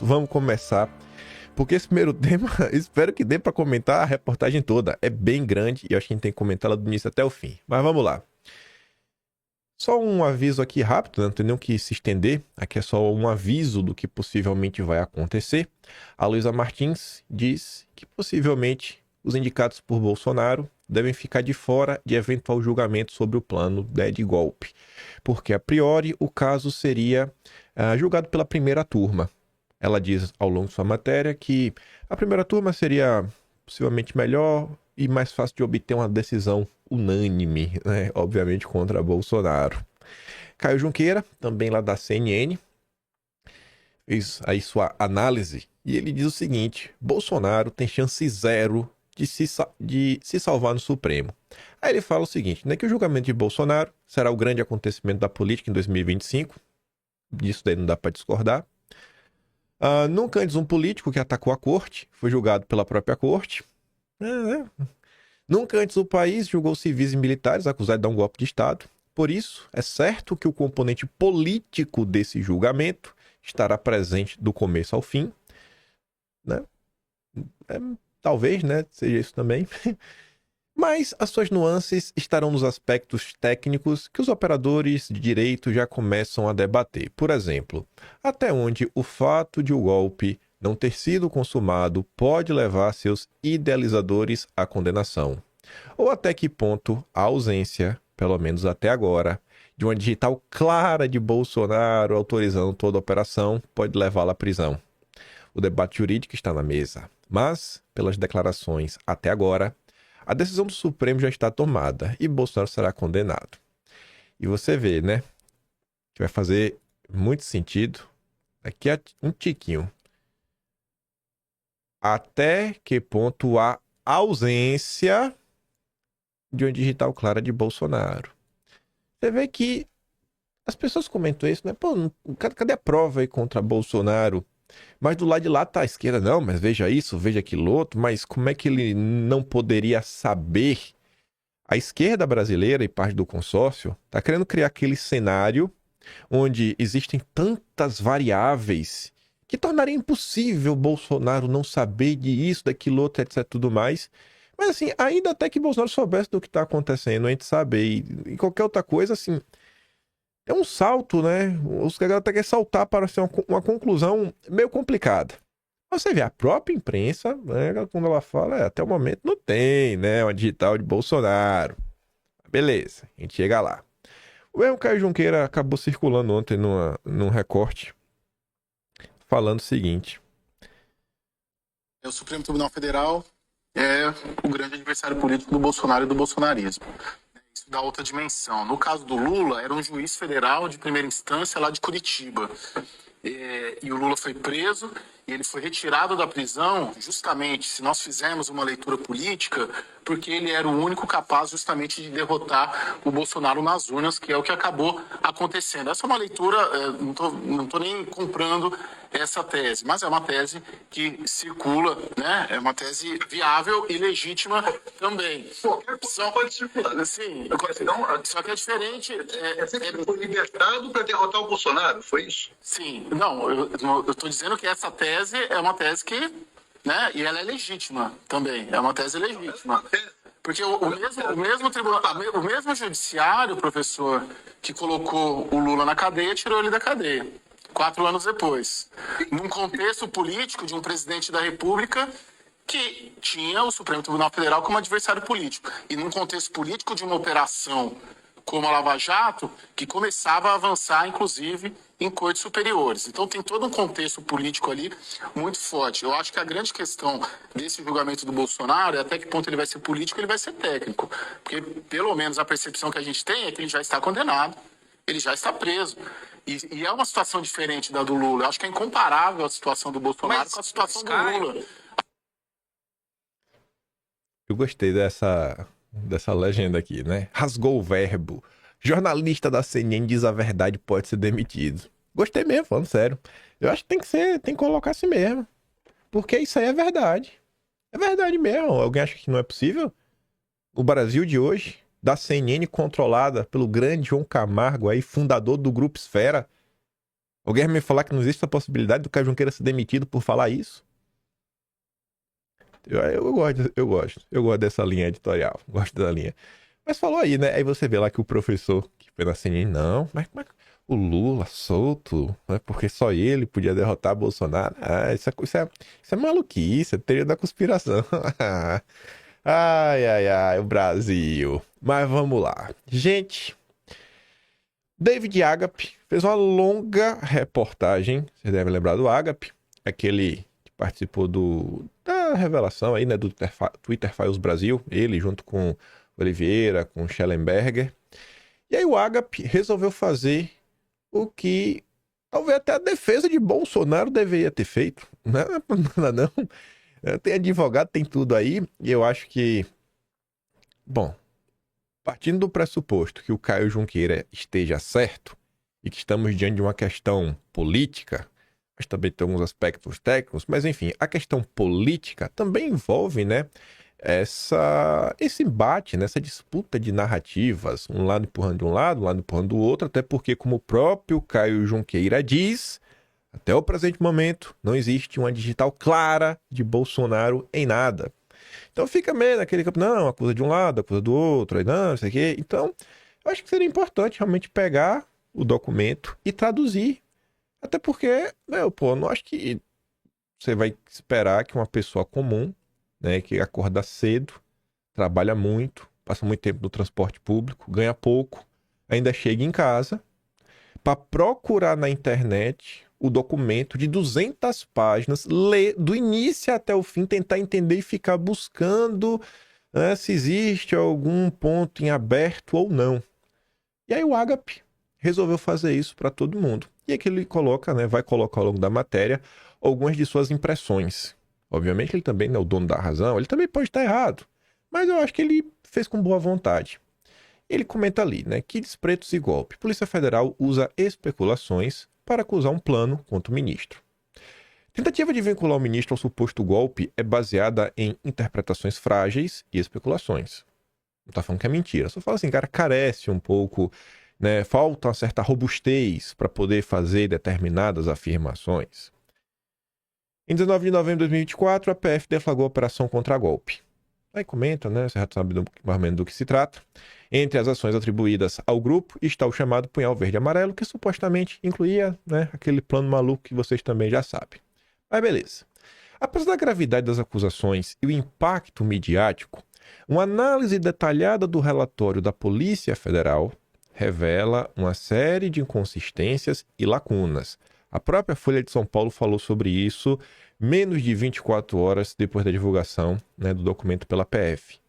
pronto, vamos começar. Porque esse primeiro tema, espero que dê para comentar a reportagem toda. É bem grande e acho que a gente tem que comentar ela do início até o fim. Mas vamos lá. Só um aviso aqui rápido, não tem nem o que se estender. Aqui é só um aviso do que possivelmente vai acontecer. A Luísa Martins diz que possivelmente os indicados por Bolsonaro devem ficar de fora de eventual julgamento sobre o plano de golpe. Porque, a priori, o caso seria julgado pela primeira turma. Ela diz ao longo de sua matéria que a primeira turma seria possivelmente melhor e mais fácil de obter uma decisão unânime, né? Obviamente contra Bolsonaro. Caio Junqueira, também lá da CNN, fez aí sua análise e ele diz o seguinte: Bolsonaro tem chance zero de se salvar no Supremo. Aí ele fala o seguinte, né, que o julgamento de Bolsonaro será o grande acontecimento da política em 2025. Disso daí não dá para discordar. Nunca antes um político que atacou a corte foi julgado pela própria corte. Nunca antes o país julgou civis e militares acusados de dar um golpe de Estado. Por isso, é certo que o componente político desse julgamento estará presente do começo ao fim. Né? Talvez, né, seja isso também. Mas as suas nuances estarão nos aspectos técnicos que os operadores de direito já começam a debater. Por exemplo, até onde o fato de o golpe não ter sido consumado pode levar seus idealizadores à condenação. Ou até que ponto a ausência, pelo menos até agora, de uma digital clara de Bolsonaro autorizando toda a operação pode levá-la à prisão. O debate jurídico está na mesa, mas, pelas declarações até agora, a decisão do Supremo já está tomada e Bolsonaro será condenado. E você vê, né, que vai fazer muito sentido. Aqui é um tiquinho. Até que ponto há ausência de uma digital clara de Bolsonaro? Você vê que as pessoas comentam isso, né? Pô, cadê a prova aí contra Bolsonaro? Mas do lado de lá tá a esquerda, não, mas veja isso, veja aquilo outro, mas como é que ele não poderia saber? A esquerda brasileira e parte do consórcio tá querendo criar aquele cenário onde existem tantas variáveis que tornaria impossível Bolsonaro não saber de isso, daquilo outro, etc, tudo mais. Mas assim, ainda até que Bolsonaro soubesse do que tá acontecendo, a gente sabe, e qualquer outra coisa, assim, é um salto, né? Os caras até querem saltar para ser uma conclusão meio complicada. Você vê, a própria imprensa, né, quando ela fala, até o momento não tem, né, uma digital de Bolsonaro. Beleza, a gente chega lá. O mesmo Caio Junqueira acabou circulando ontem num recorte, falando o seguinte. O Supremo Tribunal Federal é o grande adversário político do Bolsonaro e do bolsonarismo. Isso dá outra dimensão. No caso do Lula, era um juiz federal de primeira instância lá de Curitiba. E o Lula foi preso e ele foi retirado da prisão justamente, se nós fizermos uma leitura política, porque ele era o único capaz justamente de derrotar o Bolsonaro nas urnas, que é o que acabou acontecendo. Essa é uma leitura, não tô nem comprando essa tese, mas é uma tese que circula, né? É uma tese viável e legítima também. Pode circular. Sim, só que é diferente. Ele foi libertado para derrotar o Bolsonaro, foi isso? Sim, não, eu estou dizendo que essa tese é uma tese que, né, e ela é legítima também, é uma tese legítima. Porque o mesmo tribunal, o mesmo judiciário, professor, que colocou o Lula na cadeia, tirou ele da cadeia, 4 anos depois. Num contexto político de um presidente da República que tinha o Supremo Tribunal Federal como adversário político. E num contexto político de uma operação como a Lava Jato, que começava a avançar, inclusive, em cortes superiores. Então tem todo um contexto político ali muito forte. Eu acho que a grande questão desse julgamento do Bolsonaro é até que ponto ele vai ser político e ele vai ser técnico. Porque, pelo menos, a percepção que a gente tem é que ele já está condenado, ele já está preso. E é uma situação diferente da do Lula. Eu acho que é incomparável a situação do Bolsonaro com a situação do Lula. Eu gostei dessa legenda aqui, né? Rasgou o verbo. Jornalista da CNN diz a verdade, pode ser demitido. Gostei mesmo, falando sério. Eu acho que tem que colocar assim mesmo. Porque isso aí é verdade. É verdade mesmo. Alguém acha que não é possível? O Brasil de hoje, da CNN controlada pelo grande João Camargo aí, fundador do Grupo Esfera, Alguém vai me falar que não existe a possibilidade do Caio Junqueira ser demitido por falar isso? Eu gosto dessa linha editorial. Gosto da linha. Mas falou aí, né? Aí você vê lá que o professor que foi na CNN, não, mas o Lula solto, né? Porque só ele podia derrotar Bolsonaro. Ah, isso é maluquice, é teoria da conspiração. Ai, ai, ai, o Brasil. Mas vamos lá. Gente, David Agape fez uma longa reportagem. Vocês devem lembrar do Agape, aquele que participou da revelação aí, né, do Twitter Files Brasil. Ele junto com Oliveira, com Schellenberger. E aí o Agape resolveu fazer o que talvez até a defesa de Bolsonaro deveria ter feito. Não, não. Tem advogado, tem tudo aí. E eu acho que, bom, partindo do pressuposto que o Caio Junqueira esteja certo e que estamos diante de uma questão política, mas também tem alguns aspectos técnicos, mas enfim, a questão política também envolve, né, esse embate, né, essa disputa de narrativas, um lado empurrando de um lado empurrando do outro, até porque, como o próprio Caio Junqueira diz, até o presente momento não existe uma digital clara de Bolsonaro em nada. Então fica meio naquele campo, não, acusa de um lado, acusa do outro, aí não sei o quê. Então, eu acho que seria importante realmente pegar o documento e traduzir. Até porque, não acho que você vai esperar que uma pessoa comum, né, que acorda cedo, trabalha muito, passa muito tempo no transporte público, ganha pouco, ainda chega em casa para procurar na internet o documento de 200 páginas, ler do início até o fim, tentar entender e ficar buscando, né, se existe algum ponto em aberto ou não. E aí o Agape resolveu fazer isso para todo mundo. E aqui ele coloca, né, vai colocar ao longo da matéria algumas de suas impressões. Obviamente ele também não é o dono da razão, ele também pode estar errado, mas eu acho que ele fez com boa vontade. Ele comenta ali, né, que despretos e golpe. Polícia Federal usa especulações para acusar um plano contra o ministro. Tentativa de vincular o ministro ao suposto golpe é baseada em interpretações frágeis e especulações. Não tá falando que é mentira, só fala assim, cara, carece um pouco, né, falta uma certa robustez para poder fazer determinadas afirmações. Em 19 de novembro de 2024, a PF deflagrou a operação contra golpe. Aí comenta, né? Você já sabe mais ou menos do que se trata. Entre as ações atribuídas ao grupo está o chamado Punhal Verde e Amarelo, que supostamente incluía, né, aquele plano maluco que vocês também já sabem. Mas beleza. Apesar da gravidade das acusações e o impacto midiático, uma análise detalhada do relatório da Polícia Federal revela uma série de inconsistências e lacunas. A própria Folha de São Paulo falou sobre isso menos de 24 horas depois da divulgação, né, do documento pela PF.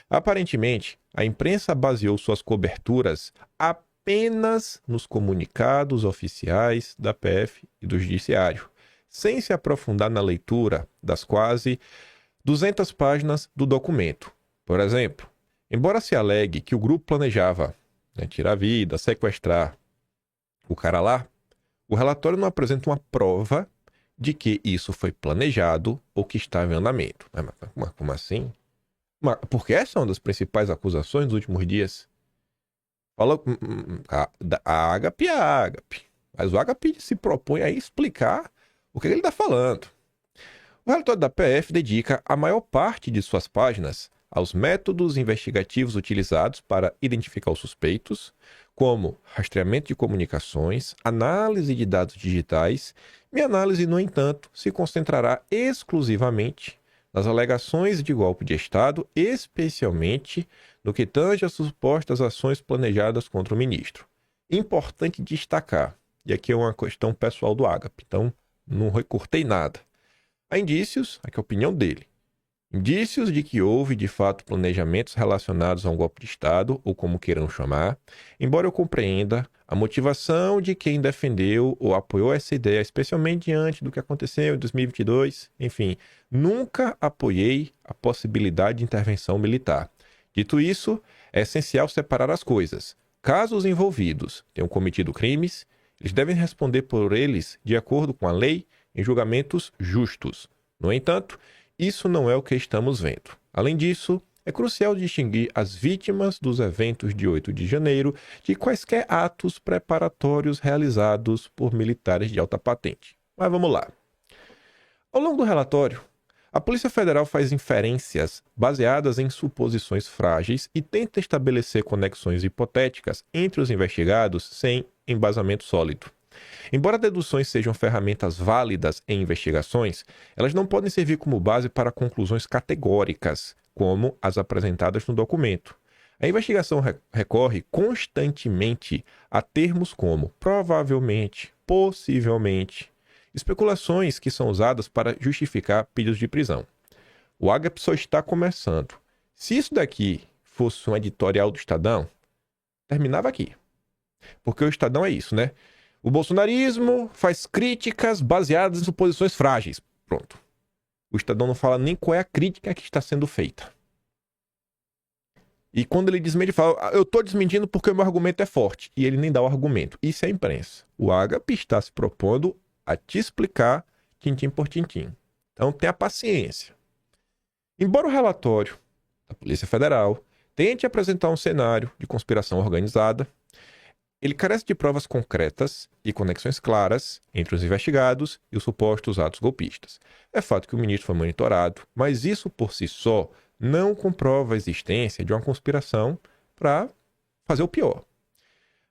Aparentemente, a imprensa baseou suas coberturas apenas nos comunicados oficiais da PF e do Judiciário, sem se aprofundar na leitura das quase 200 páginas do documento. Por exemplo, embora se alegue que o grupo planejava, né, tirar a vida, sequestrar o cara lá, o relatório não apresenta uma prova de que isso foi planejado ou que estava em andamento. Mas como assim? Porque essa é uma das principais acusações dos últimos dias. Falou a Agape é a Agape. Mas o Agape se propõe a explicar o que ele está falando. O relatório da PF dedica a maior parte de suas páginas aos métodos investigativos utilizados para identificar os suspeitos, como rastreamento de comunicações, análise de dados digitais. Minha análise, no entanto, se concentrará exclusivamente nas alegações de golpe de Estado, especialmente no que tange às supostas ações planejadas contra o ministro. Importante destacar, e aqui é uma questão pessoal do Agape, então não recortei nada. Há indícios, aqui é a opinião dele, indícios de que houve, de fato, planejamentos relacionados a um golpe de Estado, ou como queiram chamar, embora eu compreenda a motivação de quem defendeu ou apoiou essa ideia, especialmente diante do que aconteceu em 2022. Enfim, nunca apoiei a possibilidade de intervenção militar. Dito isso, é essencial separar as coisas. Caso os envolvidos tenham cometido crimes, eles devem responder por eles de acordo com a lei em julgamentos justos. No entanto, isso não é o que estamos vendo. Além disso, é crucial distinguir as vítimas dos eventos de 8 de janeiro de quaisquer atos preparatórios realizados por militares de alta patente. Mas vamos lá. Ao longo do relatório, a Polícia Federal faz inferências baseadas em suposições frágeis e tenta estabelecer conexões hipotéticas entre os investigados sem embasamento sólido. Embora deduções sejam ferramentas válidas em investigações, elas não podem servir como base para conclusões categóricas, como as apresentadas no documento. A investigação recorre constantemente a termos como provavelmente, possivelmente, especulações que são usadas para justificar pedidos de prisão. O Agape só está começando. Se isso daqui fosse um editorial do Estadão, terminava aqui. Porque o Estadão é isso, né? O bolsonarismo faz críticas baseadas em suposições frágeis. Pronto. O Estadão não fala nem qual é a crítica que está sendo feita. E quando ele desmente, ele fala, eu estou desmentindo porque o meu argumento é forte. E ele nem dá o argumento. Isso é a imprensa. O Agape está se propondo a te explicar tintim por tintim. Então tenha paciência. Embora o relatório da Polícia Federal tente apresentar um cenário de conspiração organizada, ele carece de provas concretas e conexões claras entre os investigados e os supostos atos golpistas. É fato que o ministro foi monitorado, mas isso por si só não comprova a existência de uma conspiração para fazer o pior.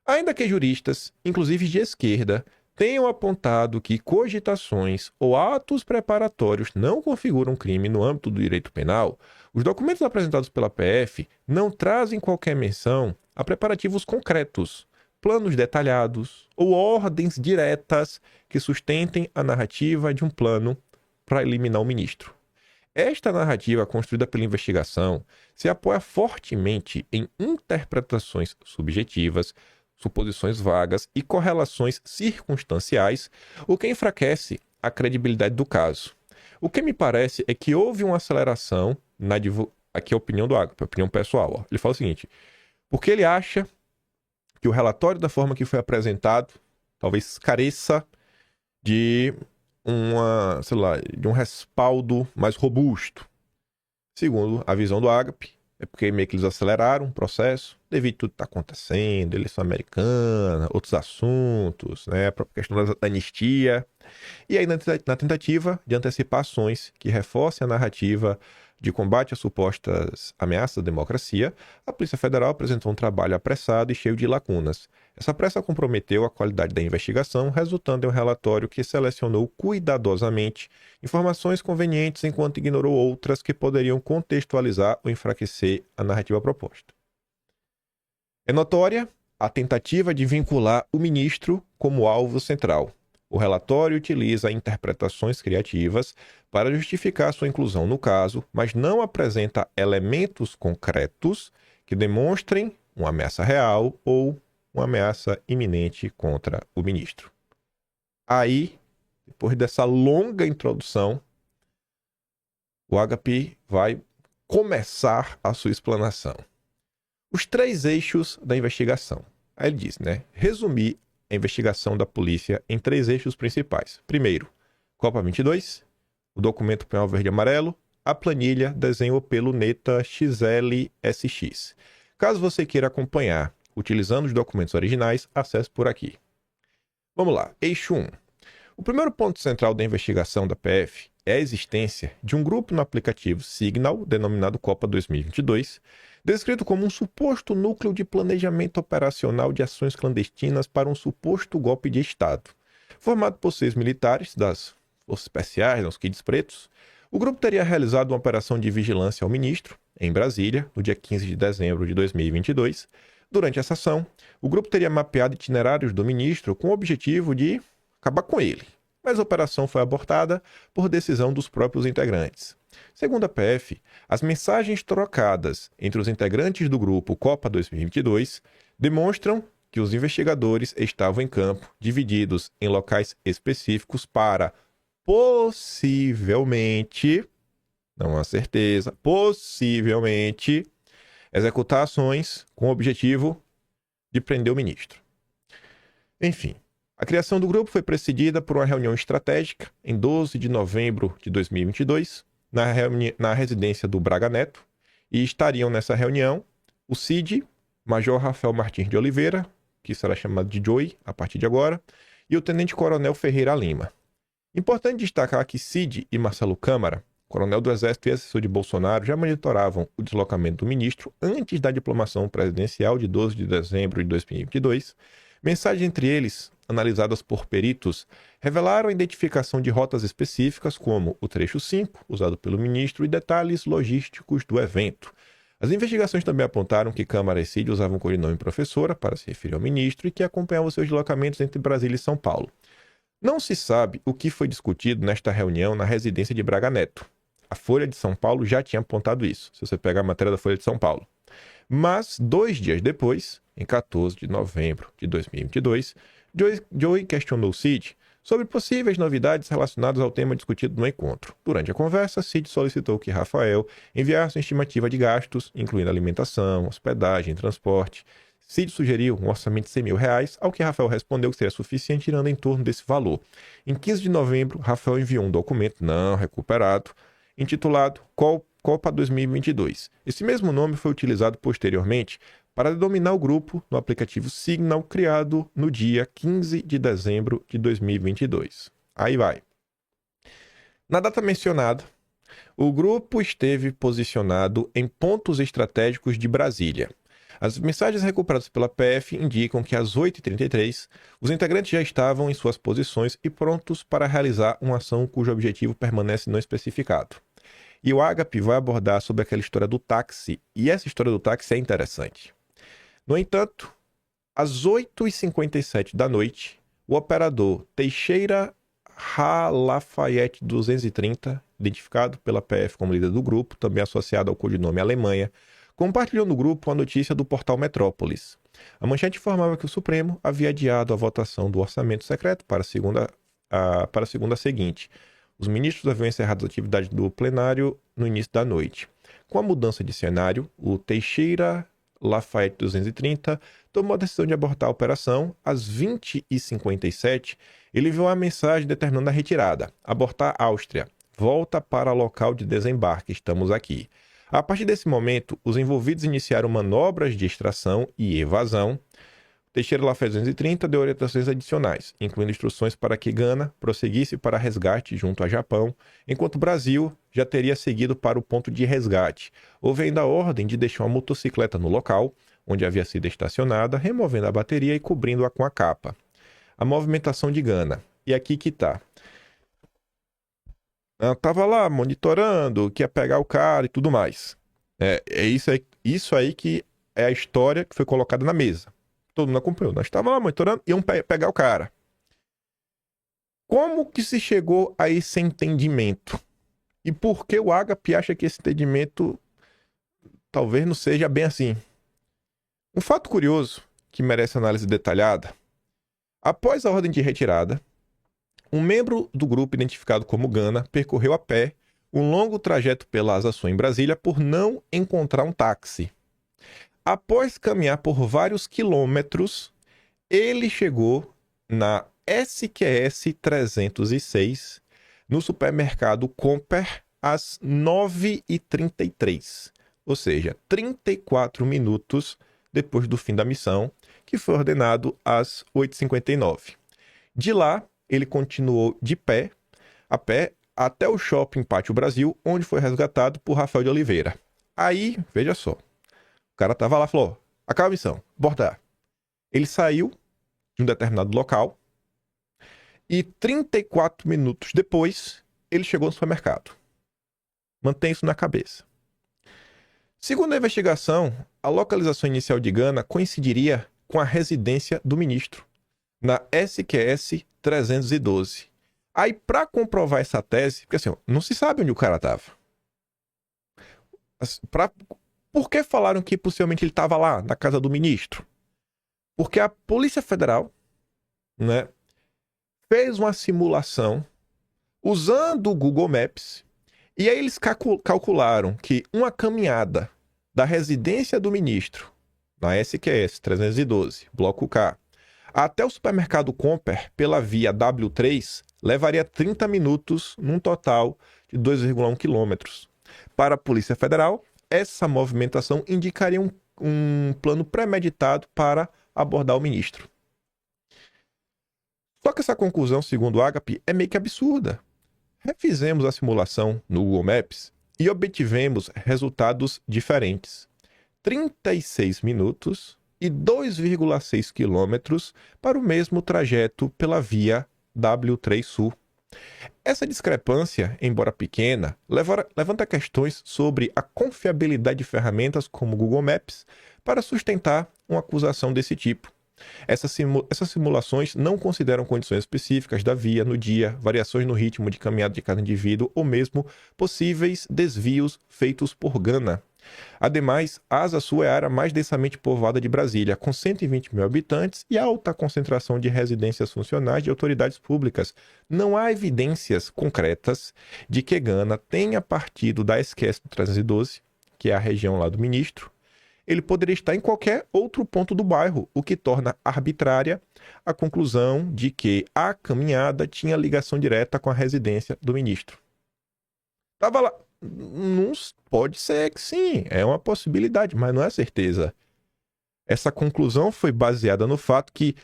Ainda que juristas, inclusive de esquerda, tenham apontado que cogitações ou atos preparatórios não configuram crime no âmbito do direito penal, os documentos apresentados pela PF não trazem qualquer menção a preparativos concretos, planos detalhados ou ordens diretas que sustentem a narrativa de um plano para eliminar o ministro. Esta narrativa construída pela investigação se apoia fortemente em interpretações subjetivas, suposições vagas e correlações circunstanciais, o que enfraquece a credibilidade do caso. O que me parece é que houve uma aceleração aqui é a opinião do Agape, a opinião pessoal. Ó. Ele fala o seguinte, porque ele acha que o relatório da forma que foi apresentado talvez careça de um respaldo mais robusto. Segundo a visão do Agape, é porque meio que eles aceleraram o processo, devido a tudo que está acontecendo, eleição americana, outros assuntos, né, a própria questão da anistia. E aí, na tentativa de antecipações que reforcem a narrativa de combate às supostas ameaças à democracia, a Polícia Federal apresentou um trabalho apressado e cheio de lacunas. Essa pressa comprometeu a qualidade da investigação, resultando em um relatório que selecionou cuidadosamente informações convenientes enquanto ignorou outras que poderiam contextualizar ou enfraquecer a narrativa proposta. É notória a tentativa de vincular o ministro como alvo central. O relatório utiliza interpretações criativas para justificar sua inclusão no caso, mas não apresenta elementos concretos que demonstrem uma ameaça real ou uma ameaça iminente contra o ministro. Aí, depois dessa longa introdução, o Agape vai começar a sua explanação. Os 3 eixos da investigação. Aí ele diz, né? Resumir a investigação da polícia em 3 eixos principais. Primeiro, Copa 22, o documento penal verde e amarelo, a planilha desenho pelo Neta XLSX. Caso você queira acompanhar utilizando os documentos originais, acesse por aqui. Vamos lá, eixo 1. O primeiro ponto central da investigação da PF é a existência de um grupo no aplicativo Signal, denominado Copa 2022, descrito como um suposto núcleo de planejamento operacional de ações clandestinas para um suposto golpe de Estado. Formado por 6 militares das Forças Especiais, os Kids Pretos, o grupo teria realizado uma operação de vigilância ao ministro, em Brasília, no dia 15 de dezembro de 2022. Durante essa ação, o grupo teria mapeado itinerários do ministro com o objetivo de acabar com ele, mas a operação foi abortada por decisão dos próprios integrantes. Segundo a PF, as mensagens trocadas entre os integrantes do grupo Copa 2022 demonstram que os investigadores estavam em campo, divididos em locais específicos para, possivelmente, não há certeza, possivelmente, executar ações com o objetivo de prender o ministro. Enfim, a criação do grupo foi precedida por uma reunião estratégica em 12 de novembro de 2022, na residência do Braga Neto, E estariam nessa reunião o CID, Major Rafael Martins de Oliveira, que será chamado de Joey a partir de agora, e o Tenente Coronel Ferreira Lima. Importante destacar que CID e Marcelo Câmara, coronel do Exército e assessor de Bolsonaro, já monitoravam o deslocamento do ministro antes da diplomação presidencial de 12 de dezembro de 2022. Mensagens entre eles, analisadas por peritos, revelaram a identificação de rotas específicas como o trecho 5, usado pelo ministro, e detalhes logísticos do evento. As investigações também apontaram que Câmara e CID usavam o codinome professora para se referir ao ministro e que acompanhavam seus deslocamentos entre Brasília e São Paulo. Não se sabe o que foi discutido nesta reunião na residência de Braga Neto. A Folha de São Paulo já tinha apontado isso, se você pegar a matéria da Folha de São Paulo. Mas, 2 dias depois, em 14 de novembro de 2022, Joey questionou Cid sobre possíveis novidades relacionadas ao tema discutido no encontro. Durante a conversa, Cid solicitou que Rafael enviasse uma estimativa de gastos, incluindo alimentação, hospedagem e transporte. Cid sugeriu um orçamento de R$100.000, ao que Rafael respondeu que seria suficiente, tirando em torno desse valor. Em 15 de novembro, Rafael enviou um documento não recuperado, intitulado Copa 2022. Esse mesmo nome foi utilizado posteriormente para denominar o grupo no aplicativo Signal, criado no dia 15 de dezembro de 2022. Aí vai. Na data mencionada, o grupo esteve posicionado em pontos estratégicos de Brasília. As mensagens recuperadas pela PF indicam que às 8h33, os integrantes já estavam em suas posições e prontos para realizar uma ação cujo objetivo permanece não especificado. E o Ágape vai abordar sobre aquela história do táxi, e essa história do táxi é interessante. No entanto, às 8h57 da noite, o operador Teixeira Lafayette 230, identificado pela PF como líder do grupo, também associado ao codinome Alemanha, compartilhou no grupo a notícia do portal Metrópolis. A manchete informava que o Supremo havia adiado a votação do orçamento secreto para a segunda seguinte. Os ministros haviam encerrado as atividades do plenário no início da noite. Com a mudança de cenário, o Teixeira Lafayette 230 tomou a decisão de abortar a operação. Às 20h57, ele enviou uma mensagem determinando a retirada. Abortar Áustria. Volta para o local de desembarque. Estamos aqui. A partir desse momento, os envolvidos iniciaram manobras de extração e evasão. Teixeira Lafayette 230 deu orientações adicionais, incluindo instruções para que Gana prosseguisse para resgate junto a Japão, enquanto o Brasil já teria seguido para o ponto de resgate. Houve ainda a ordem de deixar uma motocicleta no local, onde havia sido estacionada, removendo a bateria e cobrindo-a com a capa. A movimentação de Gana. E aqui que está. Ela estava lá monitorando, que ia pegar o cara e tudo mais. Isso aí que é a história que foi colocada na mesa. Todo mundo acompanhou. Nós estávamos lá monitorando e iam pegar o cara. Como que se chegou a esse entendimento? E por que o Ágape acha que esse entendimento talvez não seja bem assim? Um fato curioso, que merece análise detalhada. Após a ordem de retirada, um membro do grupo identificado como Gana percorreu a pé um longo trajeto pela Asa Sul em Brasília por não encontrar um táxi. Após caminhar por vários quilômetros, ele chegou na SQS 306, no supermercado Comper, às 9h33, ou seja, 34 minutos depois do fim da missão, que foi ordenado às 8h59. De lá, ele continuou a pé, até o Shopping Pátio Brasil, onde foi resgatado por Rafael de Oliveira. Aí, veja só, o cara tava lá e falou, acaba a missão, abordar. Ele saiu de um determinado local e 34 minutos depois, ele chegou no supermercado. Mantém isso na cabeça. Segundo a investigação, a localização inicial de Gana coincidiria com a residência do ministro, na SQS 312. Aí, para comprovar essa tese, porque assim, não se sabe onde o cara estava. Por que falaram que possivelmente ele estava lá, na casa do ministro? Porque a Polícia Federal, né, fez uma simulação usando o Google Maps, e aí eles calcularam que uma caminhada da residência do ministro, na SQS 312, Bloco K, até o supermercado Comper, pela via W3, levaria 30 minutos, num total de 2,1 quilômetros. Para a Polícia Federal, essa movimentação indicaria um plano premeditado para abordar o ministro. Só que essa conclusão, segundo o Agape, é meio que absurda. Refizemos a simulação no Google Maps e obtivemos resultados diferentes. 36 minutos e 2,6 quilômetros para o mesmo trajeto pela via W3 Sul. Essa discrepância, embora pequena, levanta questões sobre a confiabilidade de ferramentas como o Google Maps para sustentar uma acusação desse tipo. Essas simulações não consideram condições específicas da via no dia, variações no ritmo de caminhada de cada indivíduo ou mesmo possíveis desvios feitos por Gana. Ademais, Asa Sul é a área mais densamente povoada de Brasília, com 120 mil habitantes e alta concentração de residências funcionais de autoridades públicas. Não há evidências concretas de que Gana tenha partido da Esquece do 312, que é a região lá do ministro. Ele poderia estar em qualquer outro ponto do bairro, o que torna arbitrária a conclusão de que a caminhada tinha ligação direta com a residência do ministro. Estava lá. Não pode ser que sim, é uma possibilidade, mas não é certeza. Essa conclusão foi baseada no fato que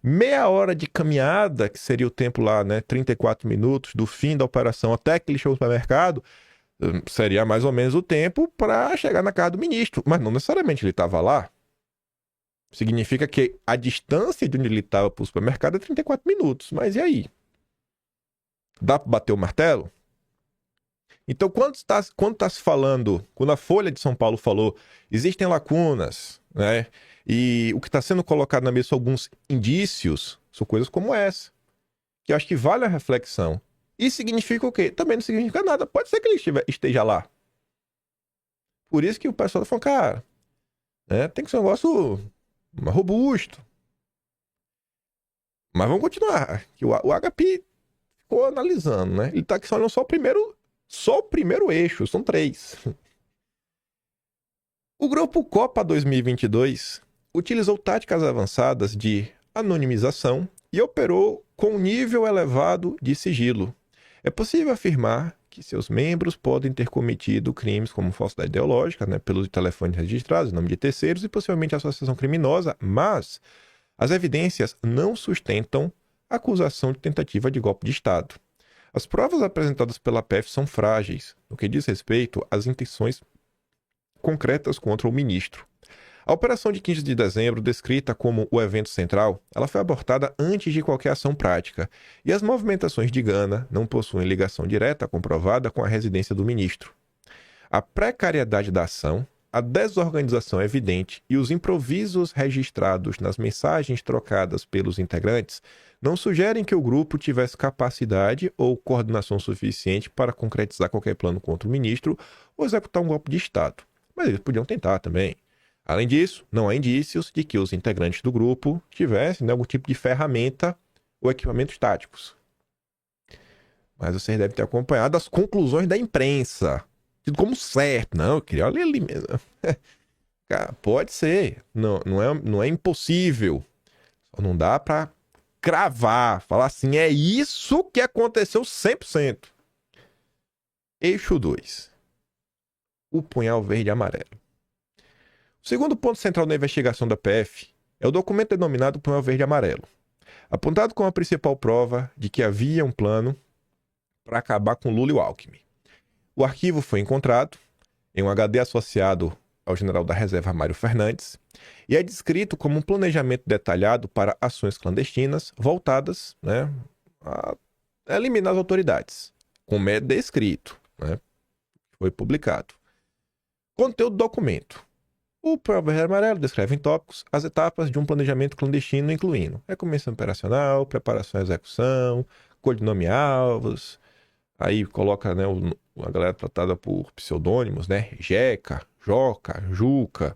meia hora de caminhada, que seria o tempo lá, né, 34 minutos do fim da operação até que ele chegou no supermercado, seria mais ou menos o tempo para chegar na casa do ministro, mas não necessariamente ele estava lá. Significa que a distância de onde ele estava para o supermercado é 34 minutos, mas e aí? Dá para bater o martelo? Então, quando está se falando, quando a Folha de São Paulo falou, existem lacunas, né? E o que está sendo colocado na mesa são alguns indícios, são coisas como essa, que eu acho que vale a reflexão. Isso significa o quê? Também não significa nada. Pode ser que ele esteja lá. Por isso que o pessoal está falando, cara, né, tem que ser um negócio mais robusto. Mas vamos continuar. Que o HP ficou analisando, né? Ele está aqui olhando só o primeiro eixo, são 3. O grupo Copa 2022 utilizou táticas avançadas de anonimização e operou com um nível elevado de sigilo. É possível afirmar que seus membros podem ter cometido crimes como falsidade ideológica, né, pelos telefones registrados, em nome de terceiros e possivelmente associação criminosa, mas as evidências não sustentam a acusação de tentativa de golpe de Estado. As provas apresentadas pela PF são frágeis, no que diz respeito às intenções concretas contra o ministro. A operação de 15 de dezembro, descrita como o evento central, ela foi abortada antes de qualquer ação prática, e as movimentações de Gana não possuem ligação direta comprovada com a residência do ministro. A precariedade da ação, a desorganização evidente e os improvisos registrados nas mensagens trocadas pelos integrantes não sugerem que o grupo tivesse capacidade ou coordenação suficiente para concretizar qualquer plano contra o ministro ou executar um golpe de Estado. Mas eles podiam tentar também. Além disso, não há indícios de que os integrantes do grupo tivessem, né, algum tipo de ferramenta ou equipamentos táticos. Mas vocês devem ter acompanhado as conclusões da imprensa. Tido como certo. Não, eu queria ler ali mesmo. Cara, pode ser. Não é impossível. Só não dá pra cravar. Falar assim, é isso que aconteceu 100%. Eixo 2. O punhal verde e amarelo. O segundo ponto central da investigação da PF é o documento denominado punhal verde e amarelo, apontado como a principal prova de que havia um plano para acabar com Lula e o Alckmin. O arquivo foi encontrado em um HD associado ao general da reserva Mário Fernandes e é descrito como um planejamento detalhado para ações clandestinas voltadas, né, a eliminar as autoridades, como é descrito, né, foi publicado. Conteúdo do documento. O punhal verde e amarelo descreve em tópicos as etapas de um planejamento clandestino, incluindo recomendação operacional, preparação e execução, codinome alvos. Aí coloca, né, a galera tratada por pseudônimos, né? Jeca, Joca, Juca.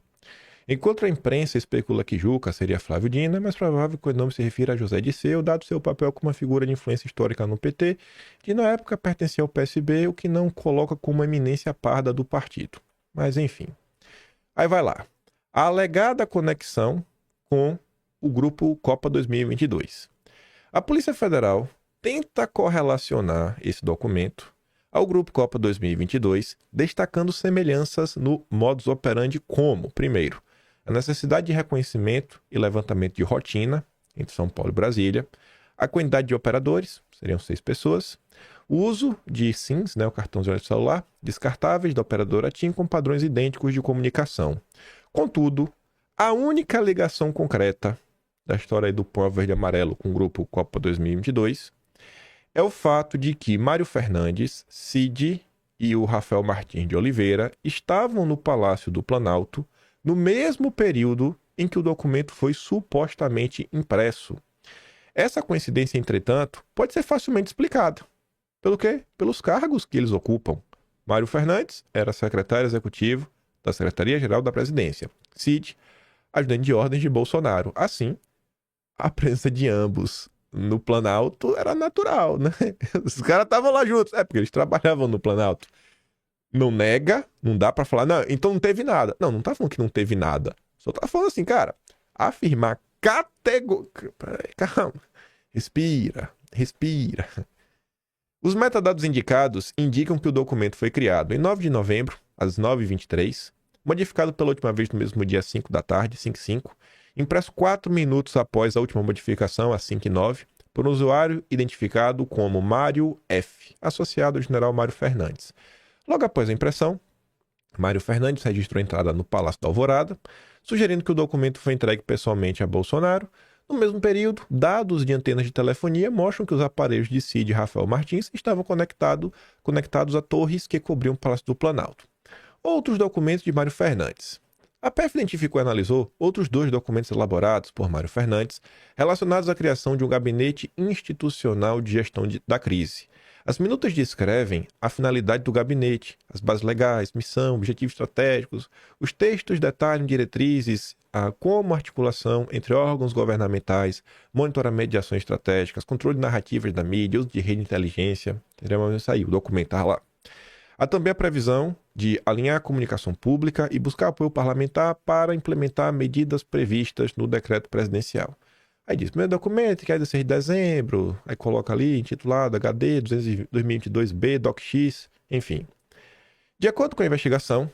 Enquanto a imprensa especula que Juca seria Flávio Dino, é mais provável que o nome se refira a José Disseu, dado seu papel como uma figura de influência histórica no PT, que na época pertencia ao PSB, o que não coloca como uma eminência parda do partido. Mas enfim. Aí vai lá. A alegada conexão com o grupo Copa 2022. A Polícia Federal tenta correlacionar esse documento ao Grupo Copa 2022, destacando semelhanças no modus operandi como, primeiro, a necessidade de reconhecimento e levantamento de rotina entre São Paulo e Brasília, a quantidade de operadores, seriam 6 pessoas, o uso de SIMs, o cartão de celular, descartáveis da operadora TIM com padrões idênticos de comunicação. Contudo, a única ligação concreta da história aí do Punhal Verde e Amarelo com o Grupo Copa 2022 é o fato de que Mário Fernandes, Cid e o Rafael Martins de Oliveira estavam no Palácio do Planalto no mesmo período em que o documento foi supostamente impresso. Essa coincidência, entretanto, pode ser facilmente explicada. Pelo quê? Pelos cargos que eles ocupam. Mário Fernandes era secretário executivo da Secretaria-Geral da Presidência. Cid, ajudante de ordens de Bolsonaro. Assim, a presença de ambos no Planalto era natural, né? Os caras estavam lá juntos. É porque eles trabalhavam no Planalto. Não nega, não dá pra falar, não, então não teve nada. Não tá falando que não teve nada. Só tá falando assim, cara, afirmar calma. Respira. Os metadados indicados indicam que o documento foi criado em 9 de novembro, às 9h23, modificado pela última vez no mesmo dia 5 da tarde, 5h05, impresso 4 minutos após a última modificação, às 5h09, por um usuário identificado como Mário F., associado ao general Mário Fernandes. Logo após a impressão, Mário Fernandes registrou a entrada no Palácio da Alvorada, sugerindo que o documento foi entregue pessoalmente a Bolsonaro. No mesmo período, dados de antenas de telefonia mostram que os aparelhos de Cid e Rafael Martins estavam conectados a torres que cobriam o Palácio do Planalto. Outros documentos de Mário Fernandes. A PF identificou e analisou outros 2 documentos elaborados por Mário Fernandes relacionados à criação de um gabinete institucional de gestão da crise. As minutas descrevem a finalidade do gabinete, as bases legais, missão, objetivos estratégicos. Os textos detalham diretrizes como articulação entre órgãos governamentais, monitoramento de ações estratégicas, controle de narrativas da mídia, uso de rede de inteligência. Isso aí, o documento está lá. Há também a previsão de alinhar a comunicação pública e buscar apoio parlamentar para implementar medidas previstas no decreto presidencial. Aí diz, meu documento que é 16 de dezembro, aí coloca ali, intitulado HD 2022B, DocX, enfim. De acordo com a investigação,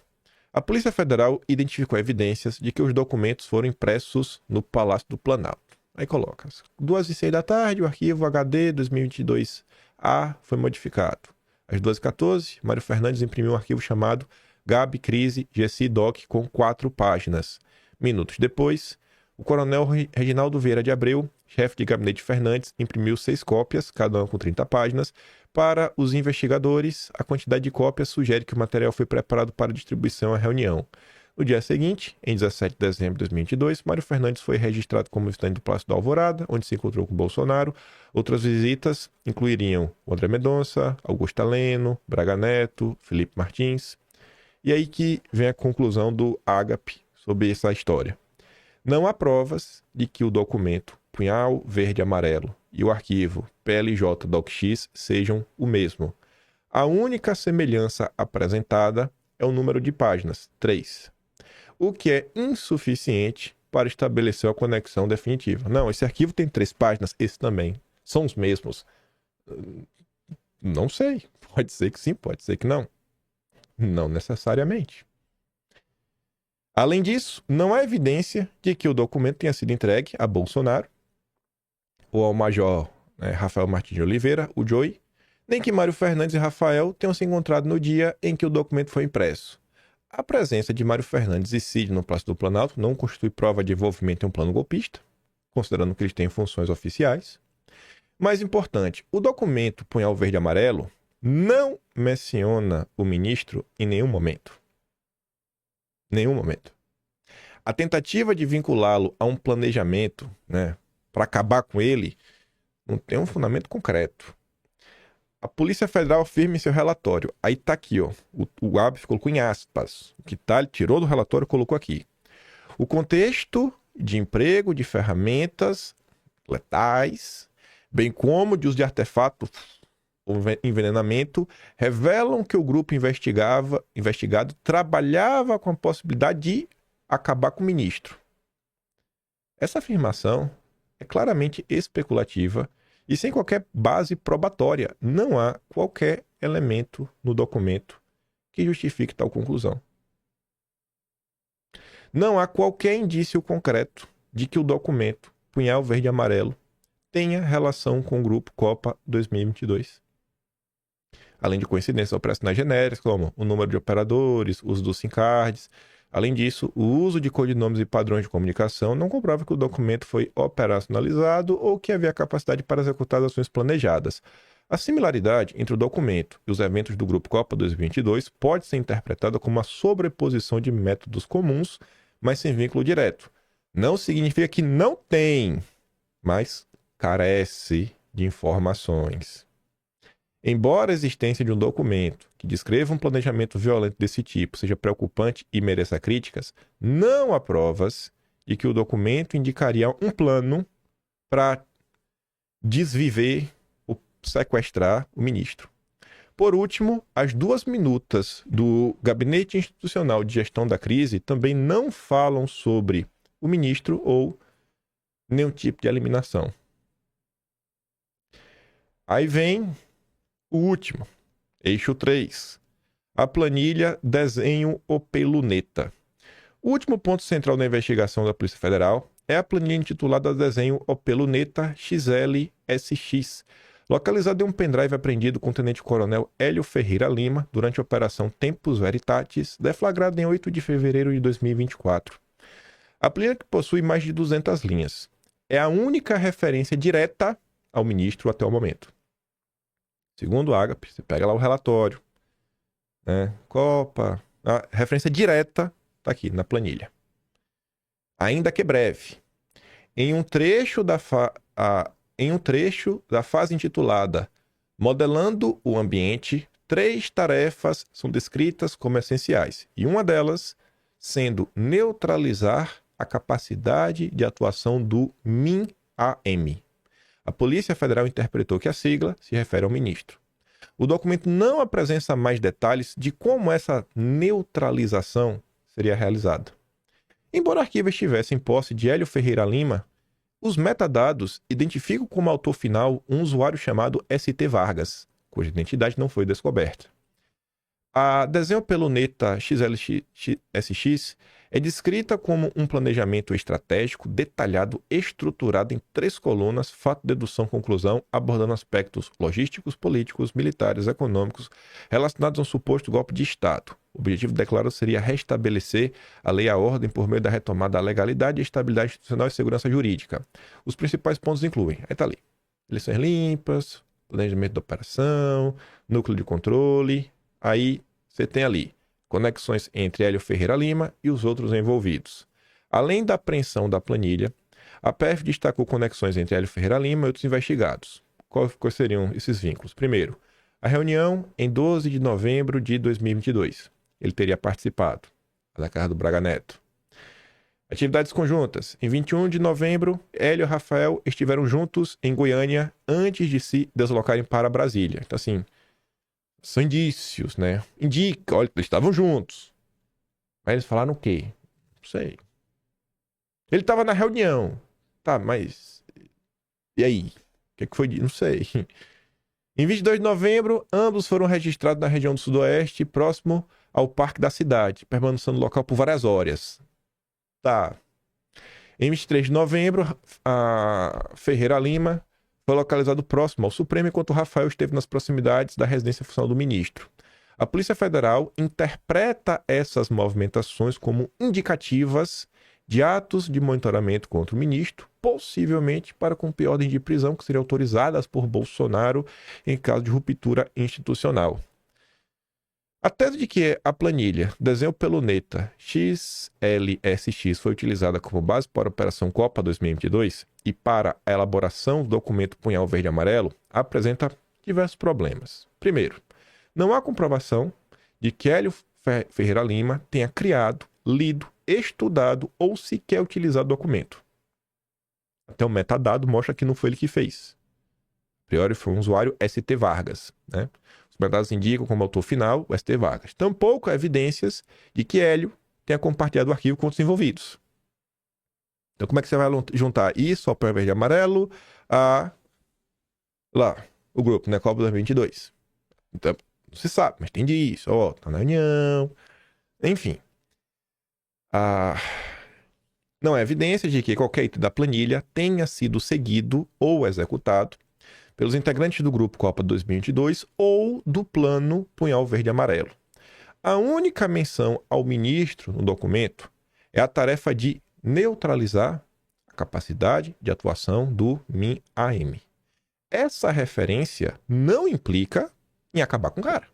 a Polícia Federal identificou evidências de que os documentos foram impressos no Palácio do Planalto. Aí coloca, 2h06 da tarde, o arquivo HD 2022A foi modificado. Às 2h14, Mário Fernandes imprimiu um arquivo chamado Gabi Crise GC Doc com 4 páginas. Minutos depois, o coronel Reginaldo Vieira de Abreu, chefe de gabinete de Fernandes, imprimiu 6 cópias, cada uma com 30 páginas. Para os investigadores, a quantidade de cópias sugere que o material foi preparado para distribuição à reunião. No dia seguinte, em 17 de dezembro de 2022, Mário Fernandes foi registrado como visitante do Palácio da Alvorada, onde se encontrou com Bolsonaro. Outras visitas incluiriam o André Mendonça, Augusto Heleno, Braga Neto, Felipe Martins. E aí que vem a conclusão do Ágape sobre essa história. Não há provas de que o documento Punhal Verde e Amarelo e o arquivo PLJ DocX sejam o mesmo. A única semelhança apresentada é o número de páginas, 3, o que é insuficiente para estabelecer a conexão definitiva. Não, esse arquivo tem 3 páginas, esse também. São os mesmos. Não sei. Pode ser que sim, pode ser que não. Não necessariamente. Além disso, não há evidência de que o documento tenha sido entregue a Bolsonaro ou ao Major Rafael Martins de Oliveira, o Joey, nem que Mário Fernandes e Rafael tenham se encontrado no dia em que o documento foi impresso. A presença de Mário Fernandes e Cid no Palácio do Planalto não constitui prova de envolvimento em um plano golpista, considerando que eles têm funções oficiais. Mais importante, o documento Punhal Verde e Amarelo não menciona o ministro em nenhum momento. Nenhum momento. A tentativa de vinculá-lo a um planejamento, para acabar com ele, não tem um fundamento concreto. A Polícia Federal afirma em seu relatório. Aí tá aqui, ó. O Abif colocou em aspas. O que tá, ele tirou do relatório e colocou aqui. O contexto de emprego de ferramentas letais, bem como de uso de artefatos ou envenenamento, revelam que o grupo investigado trabalhava com a possibilidade de acabar com o ministro. Essa afirmação é claramente especulativa e sem qualquer base probatória. Não há qualquer elemento no documento que justifique tal conclusão. Não há qualquer indício concreto de que o documento Punhal Verde e Amarelo tenha relação com o grupo Copa 2022. Além de coincidências operacionais genéricas, como o número de operadores, uso dos SIM cards. Além disso, o uso de codinomes e padrões de comunicação não comprova que o documento foi operacionalizado ou que havia capacidade para executar as ações planejadas. A similaridade entre o documento e os eventos do Grupo Copa 2022 pode ser interpretada como uma sobreposição de métodos comuns, mas sem vínculo direto. Não significa que não tem, mas carece de informações. Embora a existência de um documento que descreva um planejamento violento desse tipo seja preocupante e mereça críticas, não há provas de que o documento indicaria um plano para desviver ou sequestrar o ministro. Por último, as 2 minutas do Gabinete Institucional de Gestão da Crise também não falam sobre o ministro ou nenhum tipo de eliminação. Aí vem o último, eixo 3, a planilha Desenho Opeluneta. O último ponto central da investigação da Polícia Federal é a planilha intitulada Desenho Opeluneta XLSX, localizada em um pendrive apreendido com o tenente-coronel Hélio Ferreira Lima durante a Operação Tempus Veritatis, deflagrada em 8 de fevereiro de 2024. A planilha, que possui mais de 200 linhas, é a única referência direta ao ministro até o momento. Segundo o Agape, você pega lá o relatório, né? Copa, a referência direta está aqui na planilha. Ainda que breve, em um trecho da fase intitulada Modelando o Ambiente, 3 tarefas são descritas como essenciais, e uma delas sendo neutralizar a capacidade de atuação do MIN-AM. A Polícia Federal interpretou que a sigla se refere ao ministro. O documento não apresenta mais detalhes de como essa neutralização seria realizada. Embora o arquivo estivesse em posse de Hélio Ferreira Lima, os metadados identificam como autor final um usuário chamado ST Vargas, cuja identidade não foi descoberta. A Desenho Opeluneta XLSX é descrita como um planejamento estratégico detalhado, estruturado em 3 colunas, fato, dedução, conclusão, abordando aspectos logísticos, políticos, militares, econômicos, relacionados a um suposto golpe de Estado. O objetivo declarado seria restabelecer a lei e a ordem por meio da retomada da legalidade, estabilidade institucional e segurança jurídica. Os principais pontos incluem, aí tá ali, eleições limpas, planejamento da operação, núcleo de controle, aí você tem ali conexões entre Hélio Ferreira Lima e os outros envolvidos. Além da apreensão da planilha, a PF destacou conexões entre Hélio Ferreira Lima e outros investigados. Quais seriam esses vínculos? Primeiro, a reunião em 12 de novembro de 2022. Ele teria participado, da casa do Braga Neto. Atividades conjuntas. Em 21 de novembro, Hélio e Rafael estiveram juntos em Goiânia antes de se deslocarem para Brasília. Então, assim, são indícios, né? Indica, olha, eles estavam juntos. Mas eles falaram o quê? Não sei. Ele estava na reunião. Tá, mas... E aí? O que foi? Não sei. Em 22 de novembro, ambos foram registrados na região do Sudoeste, próximo ao Parque da Cidade, permanecendo no local por várias horas. Tá. Em 23 de novembro, a Ferreira Lima foi localizado próximo ao Supremo, enquanto Rafael esteve nas proximidades da residência funcional do ministro. A Polícia Federal interpreta essas movimentações como indicativas de atos de monitoramento contra o ministro, possivelmente para cumprir ordens de prisão que seriam autorizadas por Bolsonaro em caso de ruptura institucional. A tese de que a planilha Desenho Opeluneta XLSX foi utilizada como base para a Operação Copa 2022 e para a elaboração do documento Punhal Verde e Amarelo apresenta diversos problemas. Primeiro, não há comprovação de que Hélio Ferreira Lima tenha criado, lido, estudado ou sequer utilizado o documento. Até o metadado mostra que não foi ele que fez. A priori foi um usuário ST Vargas, né? Os metadados indicam como autor final o ST Vargas. Tampouco há evidências de que Hélio tenha compartilhado o arquivo com outros envolvidos. Então, como é que você vai juntar isso ao Punhal Verde e Amarelo a lá, o grupo, né, Copa 2022? Então, Não se sabe, mas tem disso. Ó, tá na União. Enfim. Não há evidência de que qualquer item da planilha tenha sido seguido ou executado pelos integrantes do Grupo Copa 2022 ou do Plano Punhal Verde e Amarelo. A única menção ao ministro no documento é a tarefa de neutralizar a capacidade de atuação do MIN-AM. Essa referência não implica em acabar com o cara,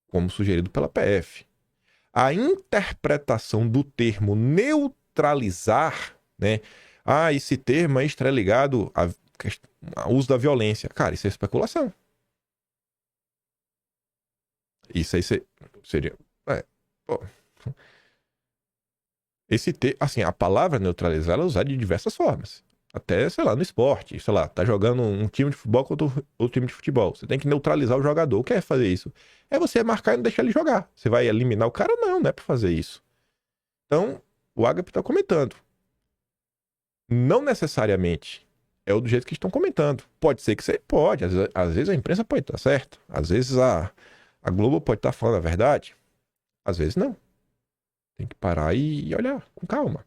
como sugerido pela PF. A interpretação do termo neutralizar, né? Esse termo aí está ligado ao uso da violência. Cara, isso é especulação. Isso aí seria... Assim, a palavra neutralizar ela é usada de diversas formas. Até, sei lá, no esporte. Sei lá, tá jogando um time de futebol contra outro time de futebol. Você tem que neutralizar o jogador. O que é fazer isso? É você marcar e não deixar ele jogar. Você vai eliminar o cara? Não é pra fazer isso. Então, o Agape tá comentando. Não necessariamente é do jeito que estão comentando. Pode ser que você pode. Às vezes a imprensa pode estar certa. Às vezes a Globo pode estar falando a verdade. Às vezes não. Tem que parar e olhar com calma.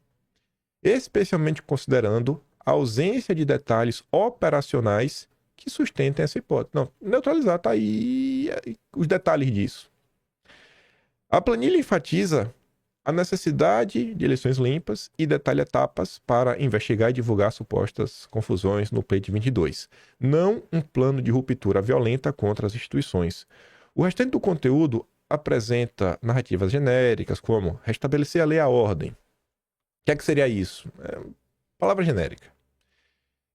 Especialmente considerando a ausência de detalhes operacionais que sustentem essa hipótese. Não, neutralizar, tá aí os detalhes disso. A planilha enfatiza a necessidade de eleições limpas e detalha etapas para investigar e divulgar supostas confusões no pleito 22. Não um plano de ruptura violenta contra as instituições. O restante do conteúdo apresenta narrativas genéricas como restabelecer a lei e a ordem. O que é que seria isso? Palavra genérica.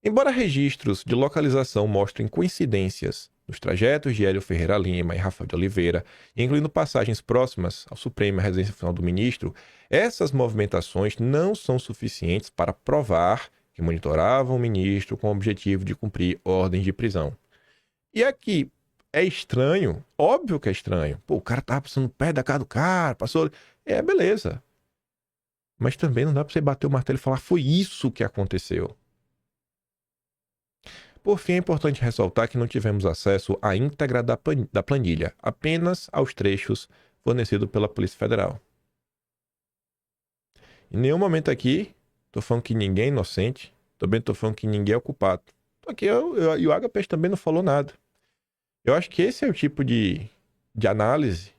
Embora registros de localização mostrem coincidências nos trajetos de Hélio Ferreira Lima e Rafael de Oliveira, incluindo passagens próximas ao Supremo e à residência final do ministro, essas movimentações não são suficientes para provar que monitoravam o ministro com o objetivo de cumprir ordens de prisão. E aqui é estranho, óbvio que é estranho. Pô, o cara tava passando perto da casa do cara, passou... beleza. Mas também não dá pra você bater o martelo e falar foi isso que aconteceu. Por fim, é importante ressaltar que não tivemos acesso à íntegra da planilha, apenas aos trechos fornecidos pela Polícia Federal. Em nenhum momento aqui, tô falando que ninguém é inocente, também tô falando que ninguém é culpado. Aqui e o Agape também não falou nada. Eu acho que esse é o tipo de análise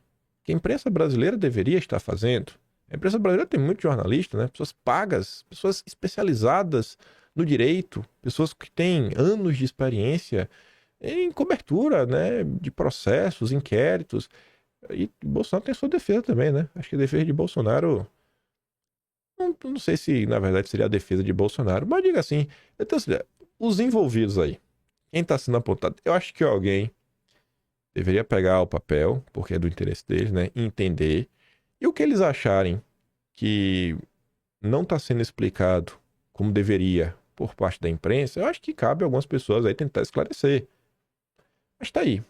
que a imprensa brasileira deveria estar fazendo. A imprensa brasileira tem muito jornalista, né? Pessoas pagas, pessoas especializadas no direito, pessoas que têm anos de experiência em cobertura, né, de processos, inquéritos. E Bolsonaro tem sua defesa também, né? Acho que a defesa de Bolsonaro... Não sei se, na verdade, seria a defesa de Bolsonaro, mas diga assim, então, os envolvidos aí, quem está sendo apontado, eu acho que alguém deveria pegar o papel, porque é do interesse deles, né, e entender, e o que eles acharem que não está sendo explicado como deveria por parte da imprensa, eu acho que cabe a algumas pessoas aí tentar esclarecer. Mas tá aí.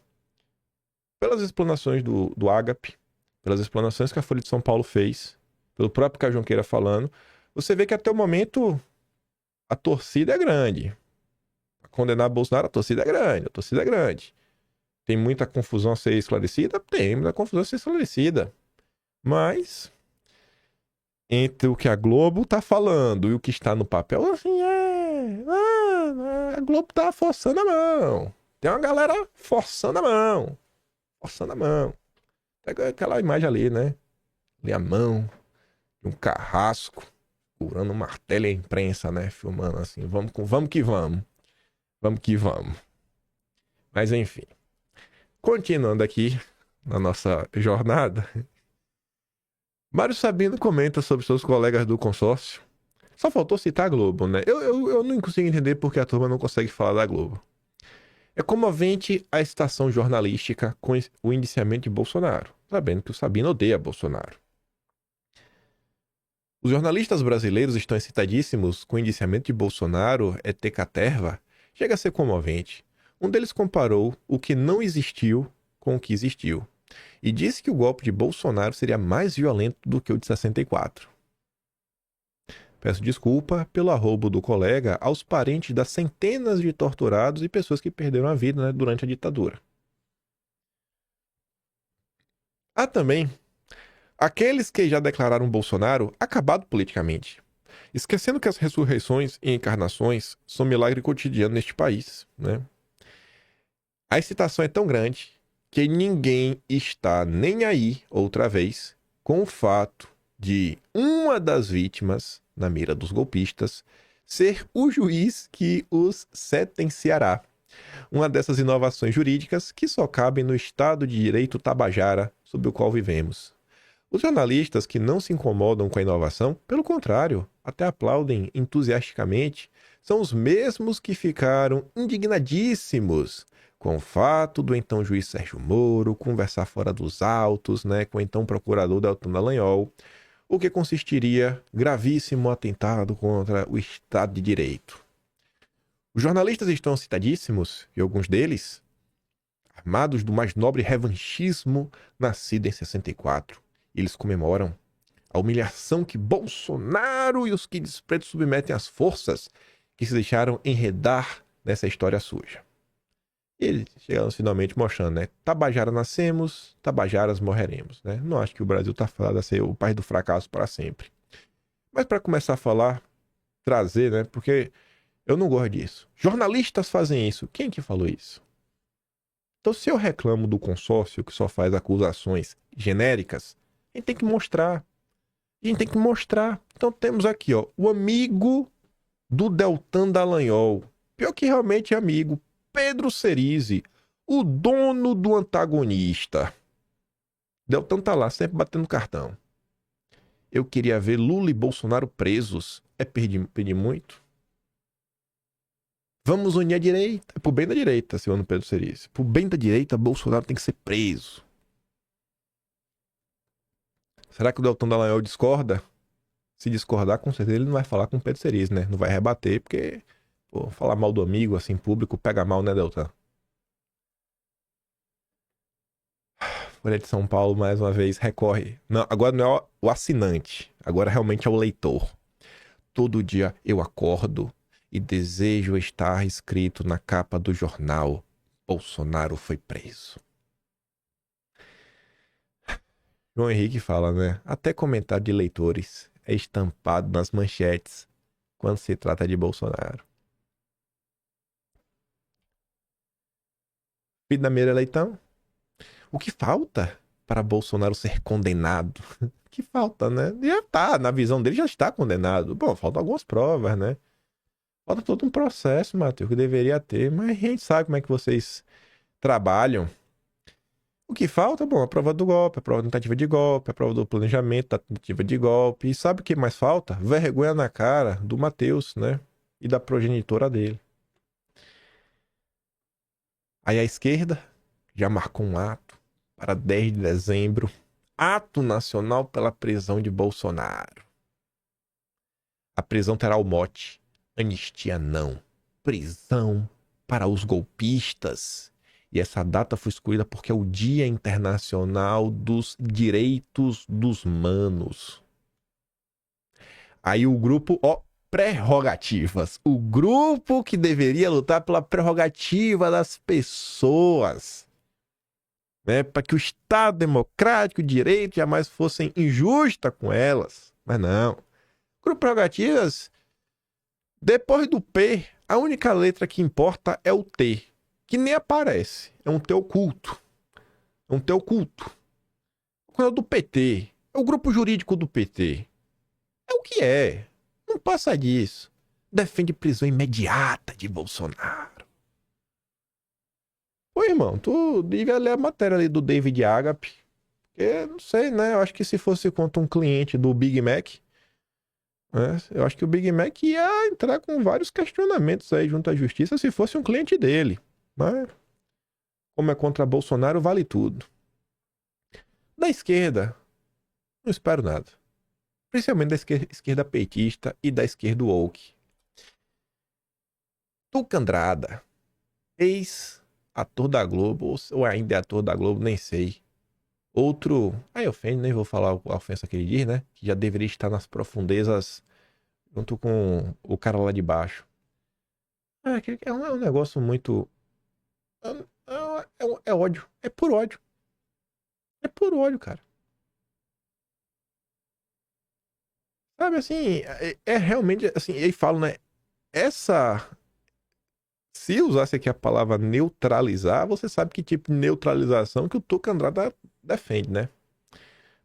Pelas explanações do Agape, pelas explanações que a Folha de São Paulo fez, pelo próprio Caio Junqueira falando, você vê que até o momento a torcida é grande. Pra condenar Bolsonaro, a torcida é grande. Tem muita confusão a ser esclarecida? Tem muita confusão a ser esclarecida. Mas, entre o que a Globo tá falando e o que está no papel, assim, a Globo tá forçando a mão. Tem uma galera forçando a mão. Pega aquela imagem ali, né? Ali a mão de um carrasco, segurando um martelo e a imprensa, né? Filmando assim, vamos que vamos. Vamos que vamos. Mas enfim. Continuando aqui na nossa jornada, Mário Sabino comenta sobre seus colegas do consórcio. Só faltou citar a Globo, né? Eu não consigo entender porque a turma não consegue falar da Globo. É comovente a estação jornalística com o indiciamento de Bolsonaro, sabendo que o Sabino odeia Bolsonaro. Os jornalistas brasileiros estão excitadíssimos com o indiciamento de Bolsonaro et caterva. Chega a ser comovente. Um deles comparou o que não existiu com o que existiu e disse que o golpe de Bolsonaro seria mais violento do que o de 64. Peço desculpa pelo arrobo do colega aos parentes das centenas de torturados e pessoas que perderam a vida, né, durante a ditadura. Há também aqueles que já declararam Bolsonaro acabado politicamente, esquecendo que as ressurreições e encarnações são milagre cotidiano neste país, né? A excitação é tão grande que ninguém está nem aí, outra vez, com o fato de uma das vítimas, na mira dos golpistas, ser o juiz que os sentenciará. Uma dessas inovações jurídicas que só cabem no Estado de Direito Tabajara sob o qual vivemos. Os jornalistas que não se incomodam com a inovação, pelo contrário, até aplaudem entusiasticamente, são os mesmos que ficaram indignadíssimos com o fato do então juiz Sérgio Moro conversar fora dos autos, né, com o então procurador Deltan Dallagnol, o que consistiria gravíssimo atentado contra o Estado de Direito. Os jornalistas estão citadíssimos, e alguns deles, armados do mais nobre revanchismo nascido em 64. Eles comemoram a humilhação que Bolsonaro e os que desprezo submetem às forças que se deixaram enredar nessa história suja. E eles chegam finalmente mostrando, né? Tabajara nascemos, Tabajaras morreremos, né? Não acho que o Brasil tá falando a ser o país do fracasso para sempre. Mas para começar a falar, trazer, né? Porque eu não gosto disso. Jornalistas fazem isso. Quem que falou isso? Então, se eu reclamo do consórcio que só faz acusações genéricas, a gente tem que mostrar. A gente tem que mostrar. Então, temos aqui, ó, o amigo do Deltan Dallagnol. Pior que realmente é amigo. Pedro Cerise, o dono do antagonista. Deltan tá lá, sempre batendo cartão. Eu queria ver Lula e Bolsonaro presos. É pedir muito? Vamos unir a direita. É pro bem da direita, segundo Pedro Cerise. Pro bem da direita, Bolsonaro tem que ser preso. Será que o Deltan Dallagnol discorda? Se discordar, com certeza ele não vai falar com o Pedro Cerise, né? Não vai rebater, porque pô, falar mal do amigo, assim, público, pega mal, né, Deltan? Folha de São Paulo, mais uma vez, recorre. Não, agora não é o assinante. Agora realmente é o leitor. Todo dia eu acordo e desejo estar escrito na capa do jornal: Bolsonaro foi preso. João Henrique fala, né? Até comentário de leitores é estampado nas manchetes quando se trata de Bolsonaro. Pinameira Leitão, o que falta para Bolsonaro ser condenado? O que falta, né? Já tá, na visão dele já está condenado. Bom, faltam algumas provas, né? Falta todo um processo, Matheus, que deveria ter, mas a gente sabe como é que vocês trabalham. O que falta? Bom, a prova do golpe, a prova da tentativa de golpe, a prova do planejamento da tentativa de golpe. E sabe o que mais falta? Vergonha na cara do Matheus, né? E da progenitora dele. Aí a esquerda já marcou um ato para 10 de dezembro. Ato nacional pela prisão de Bolsonaro. A prisão terá o mote: anistia não. Prisão para os golpistas. E essa data foi escolhida porque é o Dia Internacional dos Direitos dos Humanos. Aí o grupo, ó, prerrogativas. O grupo que deveria lutar pela prerrogativa das pessoas, né? Para que o Estado democrático e o direito jamais fossem injusta com elas. Mas não. Grupo prerrogativas, depois do P, a única letra que importa é o T, que nem aparece. É um T oculto. É um T oculto. É o do PT. É o grupo jurídico do PT. É o que é. Não passa disso. Defende prisão imediata de Bolsonaro. Ô, irmão, tu devia ler a matéria ali do David Agape. Porque, não sei, né? Eu acho que se fosse contra um cliente do Big Mac, né? Eu acho que o Big Mac ia entrar com vários questionamentos aí junto à justiça se fosse um cliente dele. Mas, como é contra Bolsonaro, vale tudo. Da esquerda, não espero nada. Principalmente da esquerda petista e da esquerda woke. Tuca Andrada, ex-ator da Globo, ou ainda é ator da Globo, nem sei. Outro, aí ofende, nem vou falar a ofensa que ele diz, né? Que já deveria estar nas profundezas junto com o cara lá de baixo. É um negócio muito... É ódio, é por ódio. É por olho, cara. Sabe, assim, é realmente, assim, e aí falo, né, essa... Se usasse aqui a palavra neutralizar, você sabe que tipo de neutralização que o Tuca Andrade defende, né?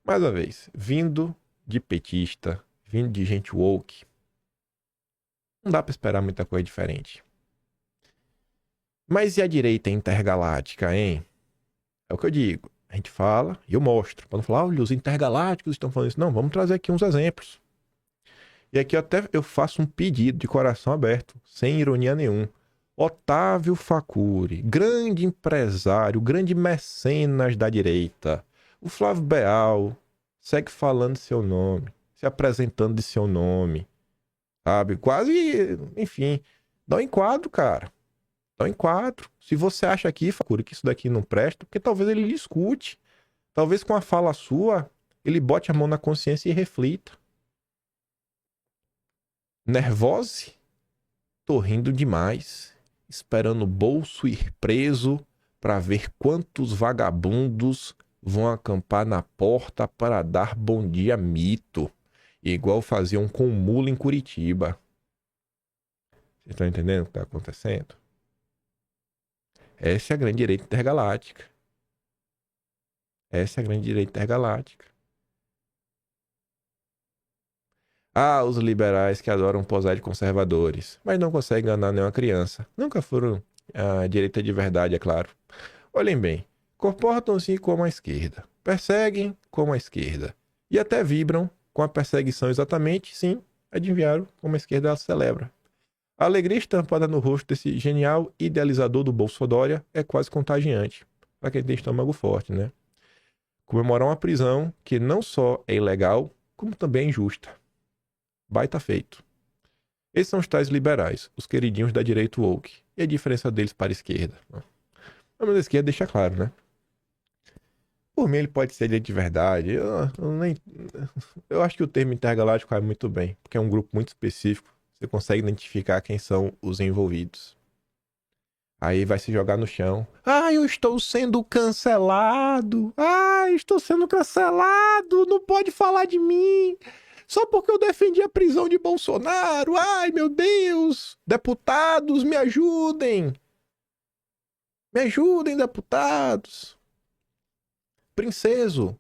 Mais uma vez, vindo de petista, vindo de gente woke, não dá pra esperar muita coisa diferente. Mas e a direita intergaláctica, hein? É o que eu digo. A gente fala e eu mostro. Pra não falar, olha, os intergalácticos estão falando isso. Não, vamos trazer aqui uns exemplos. E aqui até eu faço um pedido de coração aberto, sem ironia nenhuma. Otávio Facuri, grande empresário, grande mecenas da direita. O Flávio Beal segue falando seu nome, se apresentando de seu nome, sabe? Quase, enfim, dá um enquadro, cara. Dá um enquadro. Se você acha aqui, Facuri, que isso daqui não presta, porque talvez ele discute. Talvez com a fala sua, ele bote a mão na consciência e reflita. Nervose? Tô rindo demais, esperando o bolso ir preso para ver quantos vagabundos vão acampar na porta para dar bom dia mito, igual faziam com o Mula em Curitiba. Vocês estão entendendo o que está acontecendo? Essa é a grande direita intergaláctica. Essa é a grande direita intergaláctica. Ah, os liberais que adoram posar de conservadores, mas não conseguem enganar nenhuma criança. Nunca foram a direita de verdade, é claro. Olhem bem, comportam-se como a esquerda, perseguem como a esquerda e até vibram com a perseguição exatamente, sim, adivinharam como a esquerda celebra. A alegria estampada no rosto desse genial idealizador do Bolsodória é quase contagiante, para quem tem estômago forte, né? Comemorar uma prisão que não só é ilegal, como também é injusta. Baita feito. Esses são os tais liberais, os queridinhos da direita woke. E a diferença deles para a esquerda? Mas a esquerda deixa claro, né? Por mim ele pode ser de verdade. Eu acho que o termo intergaláctico é muito bem, porque é um grupo muito específico. Você consegue identificar quem são os envolvidos. Aí vai se jogar no chão. Ah, eu estou sendo cancelado. Ah, estou sendo cancelado. Não pode falar de mim. Só porque eu defendi a prisão de Bolsonaro. Ai, meu Deus. Deputados, me ajudem. Me ajudem, deputados. Princeso.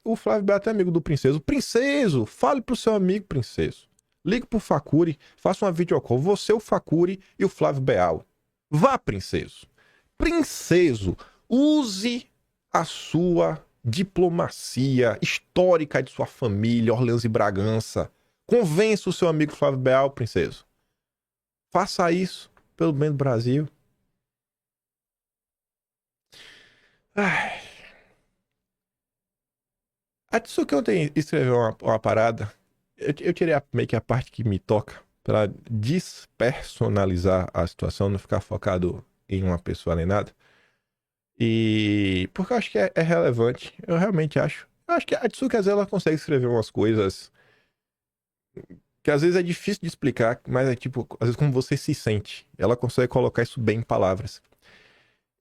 O Flávio Beato é amigo do Princeso. Princeso, fale pro seu amigo, Princeso. Ligue pro Facuri, faça uma videocall. Você, o Facuri e o Flávio Beal. Vá, Princeso. Princeso, use a sua diplomacia histórica de sua família, Orleans e Bragança. Convença o seu amigo Flávio Beal, Princeso. Faça isso pelo bem do Brasil. Ai. A Tsuki ontem escreveu uma parada. Eu tirei meio que a parte que me toca para despersonalizar a situação, não ficar focado em uma pessoa nem nada. E porque eu acho que é relevante. Eu realmente acho. Eu acho que a Tsuki, às vezes, ela consegue escrever umas coisas que às vezes é difícil de explicar, mas é tipo, às vezes como você se sente. Ela consegue colocar isso bem em palavras.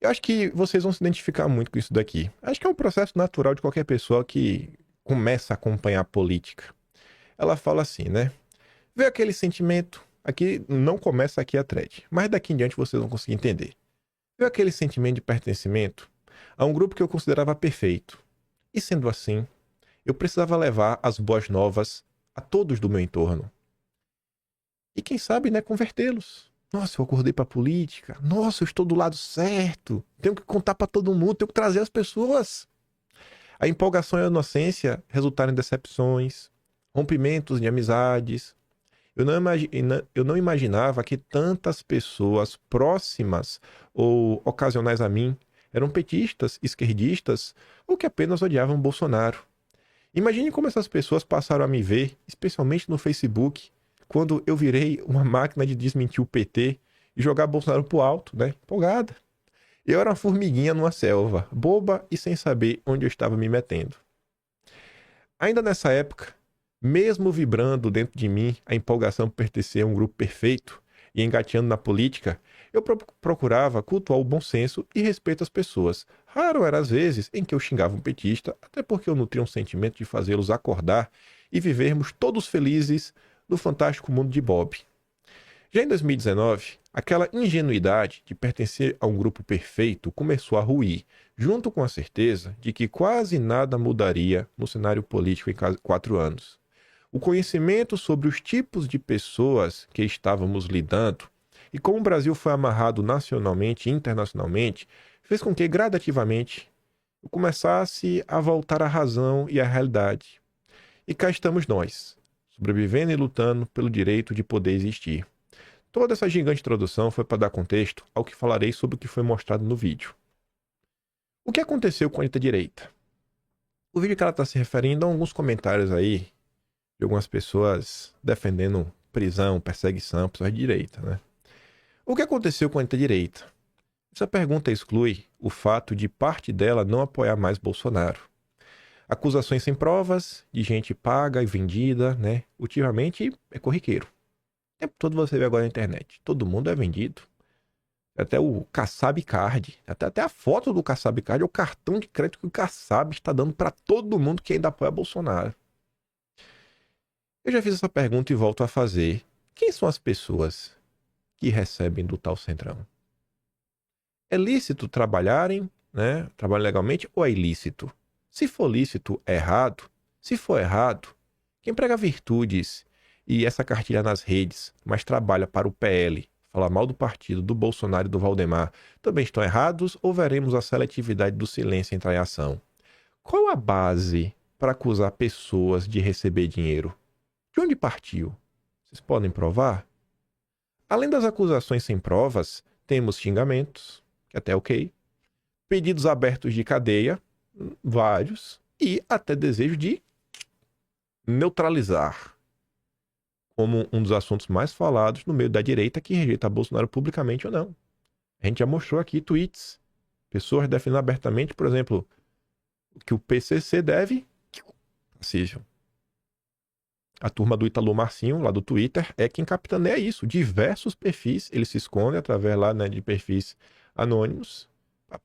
Eu acho que vocês vão se identificar muito com isso daqui. Acho que é um processo natural de qualquer pessoa que começa a acompanhar a política. Ela fala assim, né? Vê aquele sentimento. Aqui não começa aqui a thread, mas daqui em diante vocês vão conseguir entender. Vê aquele sentimento de pertencimento a um grupo que eu considerava perfeito. E sendo assim, eu precisava levar as boas novas a todos do meu entorno. E quem sabe, né, convertê-los. Nossa, eu acordei pra política. Nossa, eu estou do lado certo. Tenho que contar pra todo mundo, tenho que trazer as pessoas. A empolgação e a inocência resultaram em decepções, rompimentos de amizades. Eu não imaginava que tantas pessoas próximas ou ocasionais a mim eram petistas, esquerdistas ou que apenas odiavam Bolsonaro. Imagine como essas pessoas passaram a me ver, especialmente no Facebook, quando eu virei uma máquina de desmentir o PT e jogar Bolsonaro pro alto, né? Empolgada. Eu era uma formiguinha numa selva, boba e sem saber onde eu estava me metendo. Ainda nessa época, mesmo vibrando dentro de mim a empolgação por pertencer a um grupo perfeito e engateando na política, eu procurava cultuar o bom senso e respeito às pessoas. Raro eram as vezes em que eu xingava um petista, até porque eu nutria um sentimento de fazê-los acordar e vivermos todos felizes no fantástico mundo de Bob. Já em 2019, aquela ingenuidade de pertencer a um grupo perfeito começou a ruir, junto com a certeza de que quase nada mudaria no cenário político em 4 anos. O conhecimento sobre os tipos de pessoas que estávamos lidando e como o Brasil foi amarrado nacionalmente e internacionalmente fez com que, gradativamente, eu começasse a voltar à razão e à realidade. E cá estamos nós, sobrevivendo e lutando pelo direito de poder existir. Toda essa gigante introdução foi para dar contexto ao que falarei sobre o que foi mostrado no vídeo. O que aconteceu com a direita? O vídeo que ela está se referindo a alguns comentários aí de algumas pessoas defendendo prisão, perseguição, pessoas de direita, né? O que aconteceu com a direita? Essa pergunta exclui o fato de parte dela não apoiar mais Bolsonaro. Acusações sem provas, de gente paga e vendida, né? Ultimamente é corriqueiro. O tempo todo você vê agora na internet. Todo mundo é vendido. Até o Kassab Card. Até a foto do Kassab Card é o cartão de crédito que o Kassab está dando para todo mundo que ainda apoia Bolsonaro. Eu já fiz essa pergunta e volto a fazer. Quem são as pessoas que recebem do tal Centrão? É lícito trabalharem, né? Trabalhar legalmente ou é ilícito? Se for lícito, é errado. Se for errado, quem prega virtudes e essa cartilha nas redes, mas trabalha para o PL, falar mal do partido, do Bolsonaro e do Valdemar, também estão errados ou veremos a seletividade do silêncio entrar em ação? Qual a base para acusar pessoas de receber dinheiro? De onde partiu? Vocês podem provar? Além das acusações sem provas, temos xingamentos, que até é ok, pedidos abertos de cadeia, vários, e até desejo de neutralizar, como um dos assuntos mais falados no meio da direita que rejeita Bolsonaro publicamente ou não. A gente já mostrou aqui tweets, pessoas defendendo abertamente, por exemplo, que o PCC deve, seja, a turma do Italo Marcinho, lá do Twitter, é quem capitaneia isso. Diversos perfis, eles se escondem através lá, né, de perfis anônimos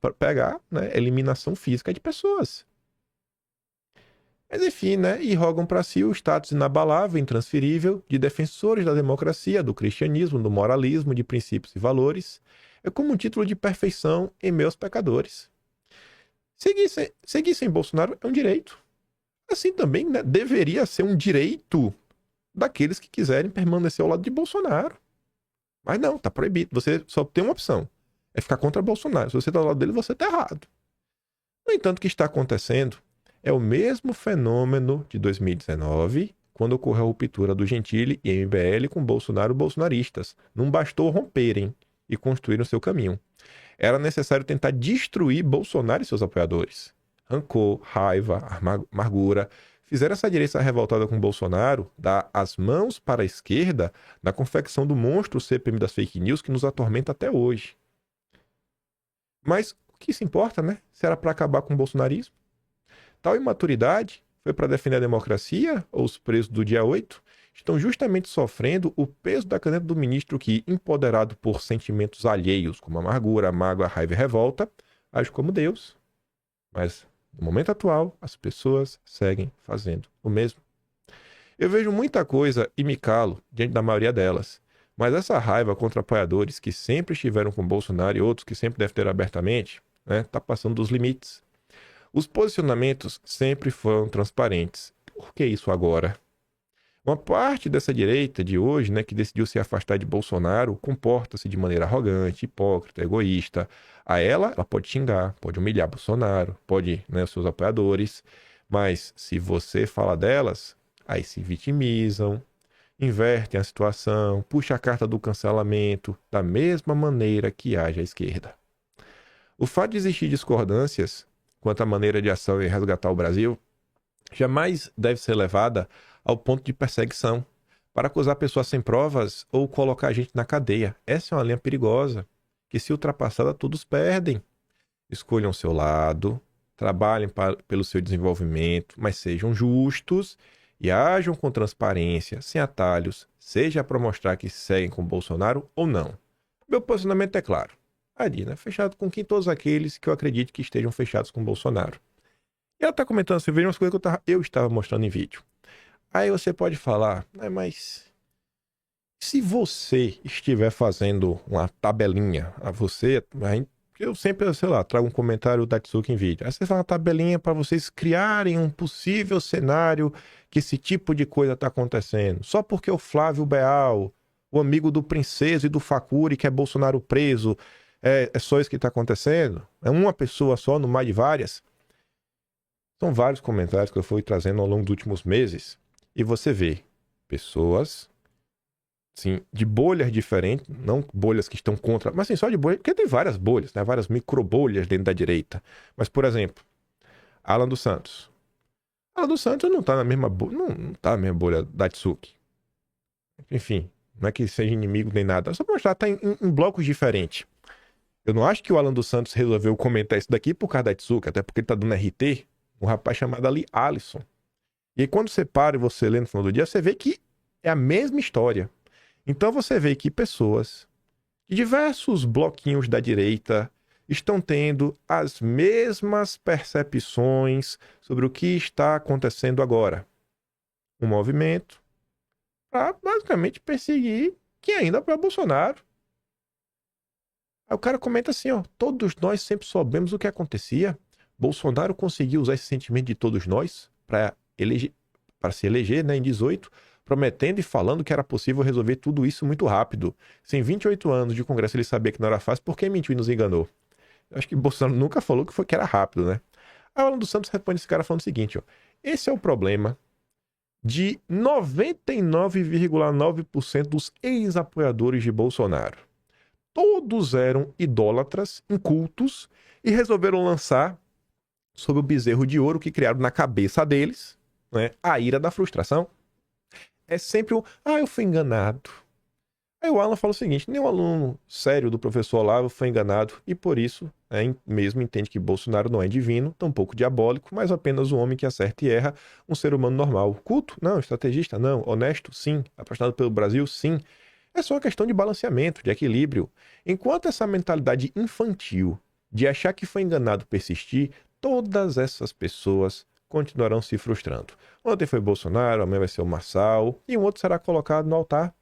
para pegar, né, eliminação física de pessoas. Mas enfim, né, e rogam para si o status inabalável, intransferível de defensores da democracia, do cristianismo, do moralismo, de princípios e valores, é como um título de perfeição em meus pecadores. Seguir sem Bolsonaro é um direito. Assim também, né, deveria ser um direito daqueles que quiserem permanecer ao lado de Bolsonaro. Mas não, tá proibido. Você só tem uma opção. É ficar contra Bolsonaro. Se você tá ao lado dele, você tá errado. No entanto, o que está acontecendo é o mesmo fenômeno de 2019, quando ocorreu a ruptura do Gentili e MBL com Bolsonaro e bolsonaristas. Não bastou romperem e construírem o seu caminho. Era necessário tentar destruir Bolsonaro e seus apoiadores. Rancor, raiva, amargura, fizeram essa direita revoltada com Bolsonaro dar as mãos para a esquerda na confecção do monstro CPM das fake news que nos atormenta até hoje. Mas o que se importa, né? Se era para acabar com o bolsonarismo? Tal imaturidade foi para defender a democracia ou os presos do dia 8 estão justamente sofrendo o peso da caneta do ministro que, empoderado por sentimentos alheios como amargura, mágoa, raiva e revolta, age como Deus. Mas no momento atual, as pessoas seguem fazendo o mesmo. Eu vejo muita coisa e me calo diante da maioria delas. Mas essa raiva contra apoiadores que sempre estiveram com Bolsonaro e outros que sempre devem ter abertamente, né, tá passando dos limites. Os posicionamentos sempre foram transparentes. Por que isso agora? Uma parte dessa direita de hoje, né, que decidiu se afastar de Bolsonaro, comporta-se de maneira arrogante, hipócrita, egoísta. Ela pode xingar, pode humilhar Bolsonaro, pode, né, os seus apoiadores, mas se você fala delas, aí se vitimizam, invertem a situação, puxa a carta do cancelamento, da mesma maneira que age a esquerda. O fato de existir discordâncias quanto à maneira de ação em resgatar o Brasil jamais deve ser levada ao ponto de perseguição, para acusar pessoas sem provas ou colocar a gente na cadeia. Essa é uma linha perigosa, que se ultrapassada todos perdem. Escolham seu lado, trabalhem pelo seu desenvolvimento, mas sejam justos e ajam com transparência, sem atalhos, seja para mostrar que seguem com Bolsonaro ou não. Meu posicionamento é claro. Ali, né? Fechado com quem? Todos aqueles que eu acredito que estejam fechados com o Bolsonaro. E ela tá comentando assim, veja umas coisas que eu estava mostrando em vídeo. Aí você pode falar, mas se você estiver fazendo uma tabelinha, eu sempre, sei lá, trago um comentário da Tsuki em vídeo. Aí você faz uma tabelinha para vocês criarem um possível cenário que esse tipo de coisa tá acontecendo. Só porque o Flávio Beal, o amigo do Princeso e do Facuri, que é Bolsonaro preso, é só isso que tá acontecendo? É uma pessoa só no meio de várias? São vários comentários que eu fui trazendo ao longo dos últimos meses. E você vê pessoas, sim, de bolhas diferentes, não bolhas que estão contra, mas sim, só de bolhas, porque tem várias bolhas, né? Várias microbolhas dentro da direita. Mas, por exemplo, Alan dos Santos. Alan dos Santos não tá na mesma bolha, não tá na mesma bolha da Tsuki. Enfim, não é que seja inimigo nem nada, só pra mostrar, tá em blocos diferentes. Eu não acho que o Alan dos Santos resolveu comentar isso daqui por causa da Tsuki, até porque ele tá dando RT, um rapaz chamado ali Alisson. E aí, quando você para e você lê no final do dia, você vê que é a mesma história. Então você vê que pessoas de diversos bloquinhos da direita estão tendo as mesmas percepções sobre o que está acontecendo agora. Um movimento para basicamente perseguir quem ainda para Bolsonaro. Aí o cara comenta assim, ó, todos nós sempre soubemos o que acontecia. Bolsonaro conseguiu usar esse sentimento de todos nós para se eleger, né, em 18, prometendo e falando que era possível resolver tudo isso muito rápido. Se em 28 anos de Congresso ele sabia que não era fácil, por que mentiu e nos enganou? Eu acho que Bolsonaro nunca falou que era rápido, né? Aí o Alan dos Santos responde esse cara falando o seguinte, ó, esse é o problema de 99,9% dos ex-apoiadores de Bolsonaro. Todos eram idólatras, incultos, e resolveram lançar sobre o bezerro de ouro que criaram na cabeça deles, né, a ira da frustração. É sempre eu fui enganado. Aí o Alan fala o seguinte, nenhum aluno sério do professor Olavo foi enganado e por isso mesmo entende que Bolsonaro não é divino, tampouco diabólico, mas apenas um homem que acerta e erra, um ser humano normal. Culto? Não. Estrategista? Não. Honesto? Sim. Apaixonado pelo Brasil? Sim. É só uma questão de balanceamento, de equilíbrio. Enquanto essa mentalidade infantil de achar que foi enganado persistir, todas essas pessoas continuarão se frustrando. Ontem foi Bolsonaro, amanhã vai ser o Marçal, e um outro será colocado no altar.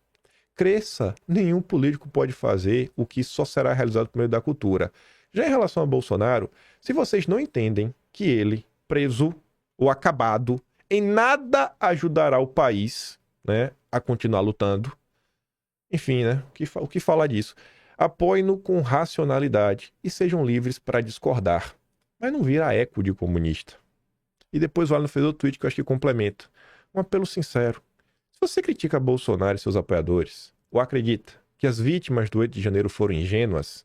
Cresça, nenhum político pode fazer o que só será realizado por meio da cultura. Já em relação a Bolsonaro, se vocês não entendem que ele, preso ou acabado, em nada ajudará o país, né, a continuar lutando, enfim, né, o que falar disso? Apoiem-no com racionalidade e sejam livres para discordar, mas não vira eco de comunista. E depois o Alan fez outro tweet que eu acho que complementa. Um apelo sincero. Se você critica Bolsonaro e seus apoiadores, ou acredita que as vítimas do 8 de janeiro foram ingênuas,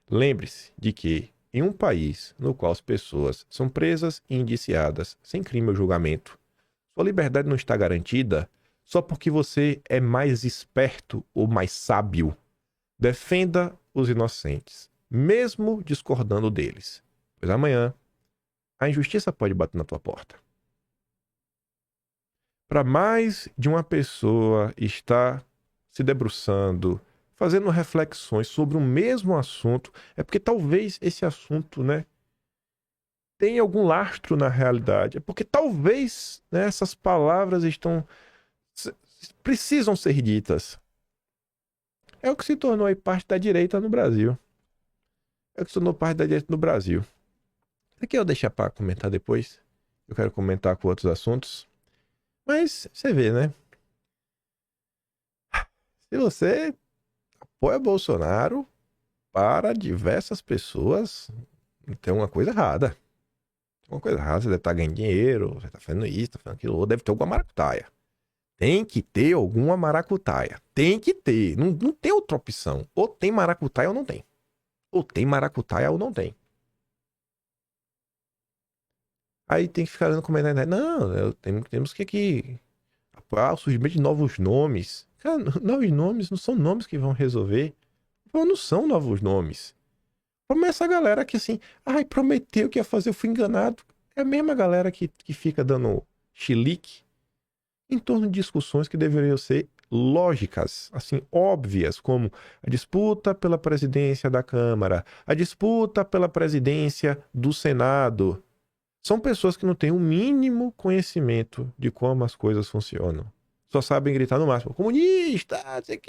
lembre-se de que, em um país no qual as pessoas são presas e indiciadas sem crime ou julgamento, sua liberdade não está garantida só porque você é mais esperto ou mais sábio. Defenda os inocentes, mesmo discordando deles, pois amanhã a injustiça pode bater na tua porta. Para mais de uma pessoa estar se debruçando, fazendo reflexões sobre o mesmo assunto, é porque talvez esse assunto, né, tenha algum lastro na realidade. É porque talvez, né, essas palavras precisam ser ditas. É o que se tornou aí parte da direita no Brasil. É o que se tornou parte da direita no Brasil. Isso aqui eu vou deixar para comentar depois. Eu quero comentar com outros assuntos. Mas você vê, né? Se você apoia Bolsonaro, para diversas pessoas, tem uma coisa errada. Tem uma coisa errada, você deve estar ganhando dinheiro, você está fazendo isso, está fazendo aquilo, ou deve ter alguma maracutaia. Tem que ter alguma maracutaia. Tem que ter. Não tem outra opção. Ou tem maracutaia ou não tem. Ou tem maracutaia ou não tem. Aí tem que ficar olhando como é, né? Não, temos que apoiar o surgimento de novos nomes. Cara, novos nomes não são nomes que vão resolver. Não são novos nomes. Começa a galera que assim, prometeu que ia fazer, eu fui enganado. É a mesma galera que fica dando chilique em torno de discussões que deveriam ser lógicas, assim, óbvias, como a disputa pela presidência da Câmara, a disputa pela presidência do Senado. São pessoas que não têm o mínimo conhecimento de como as coisas funcionam. Só sabem gritar no máximo, comunista, não sei o quê.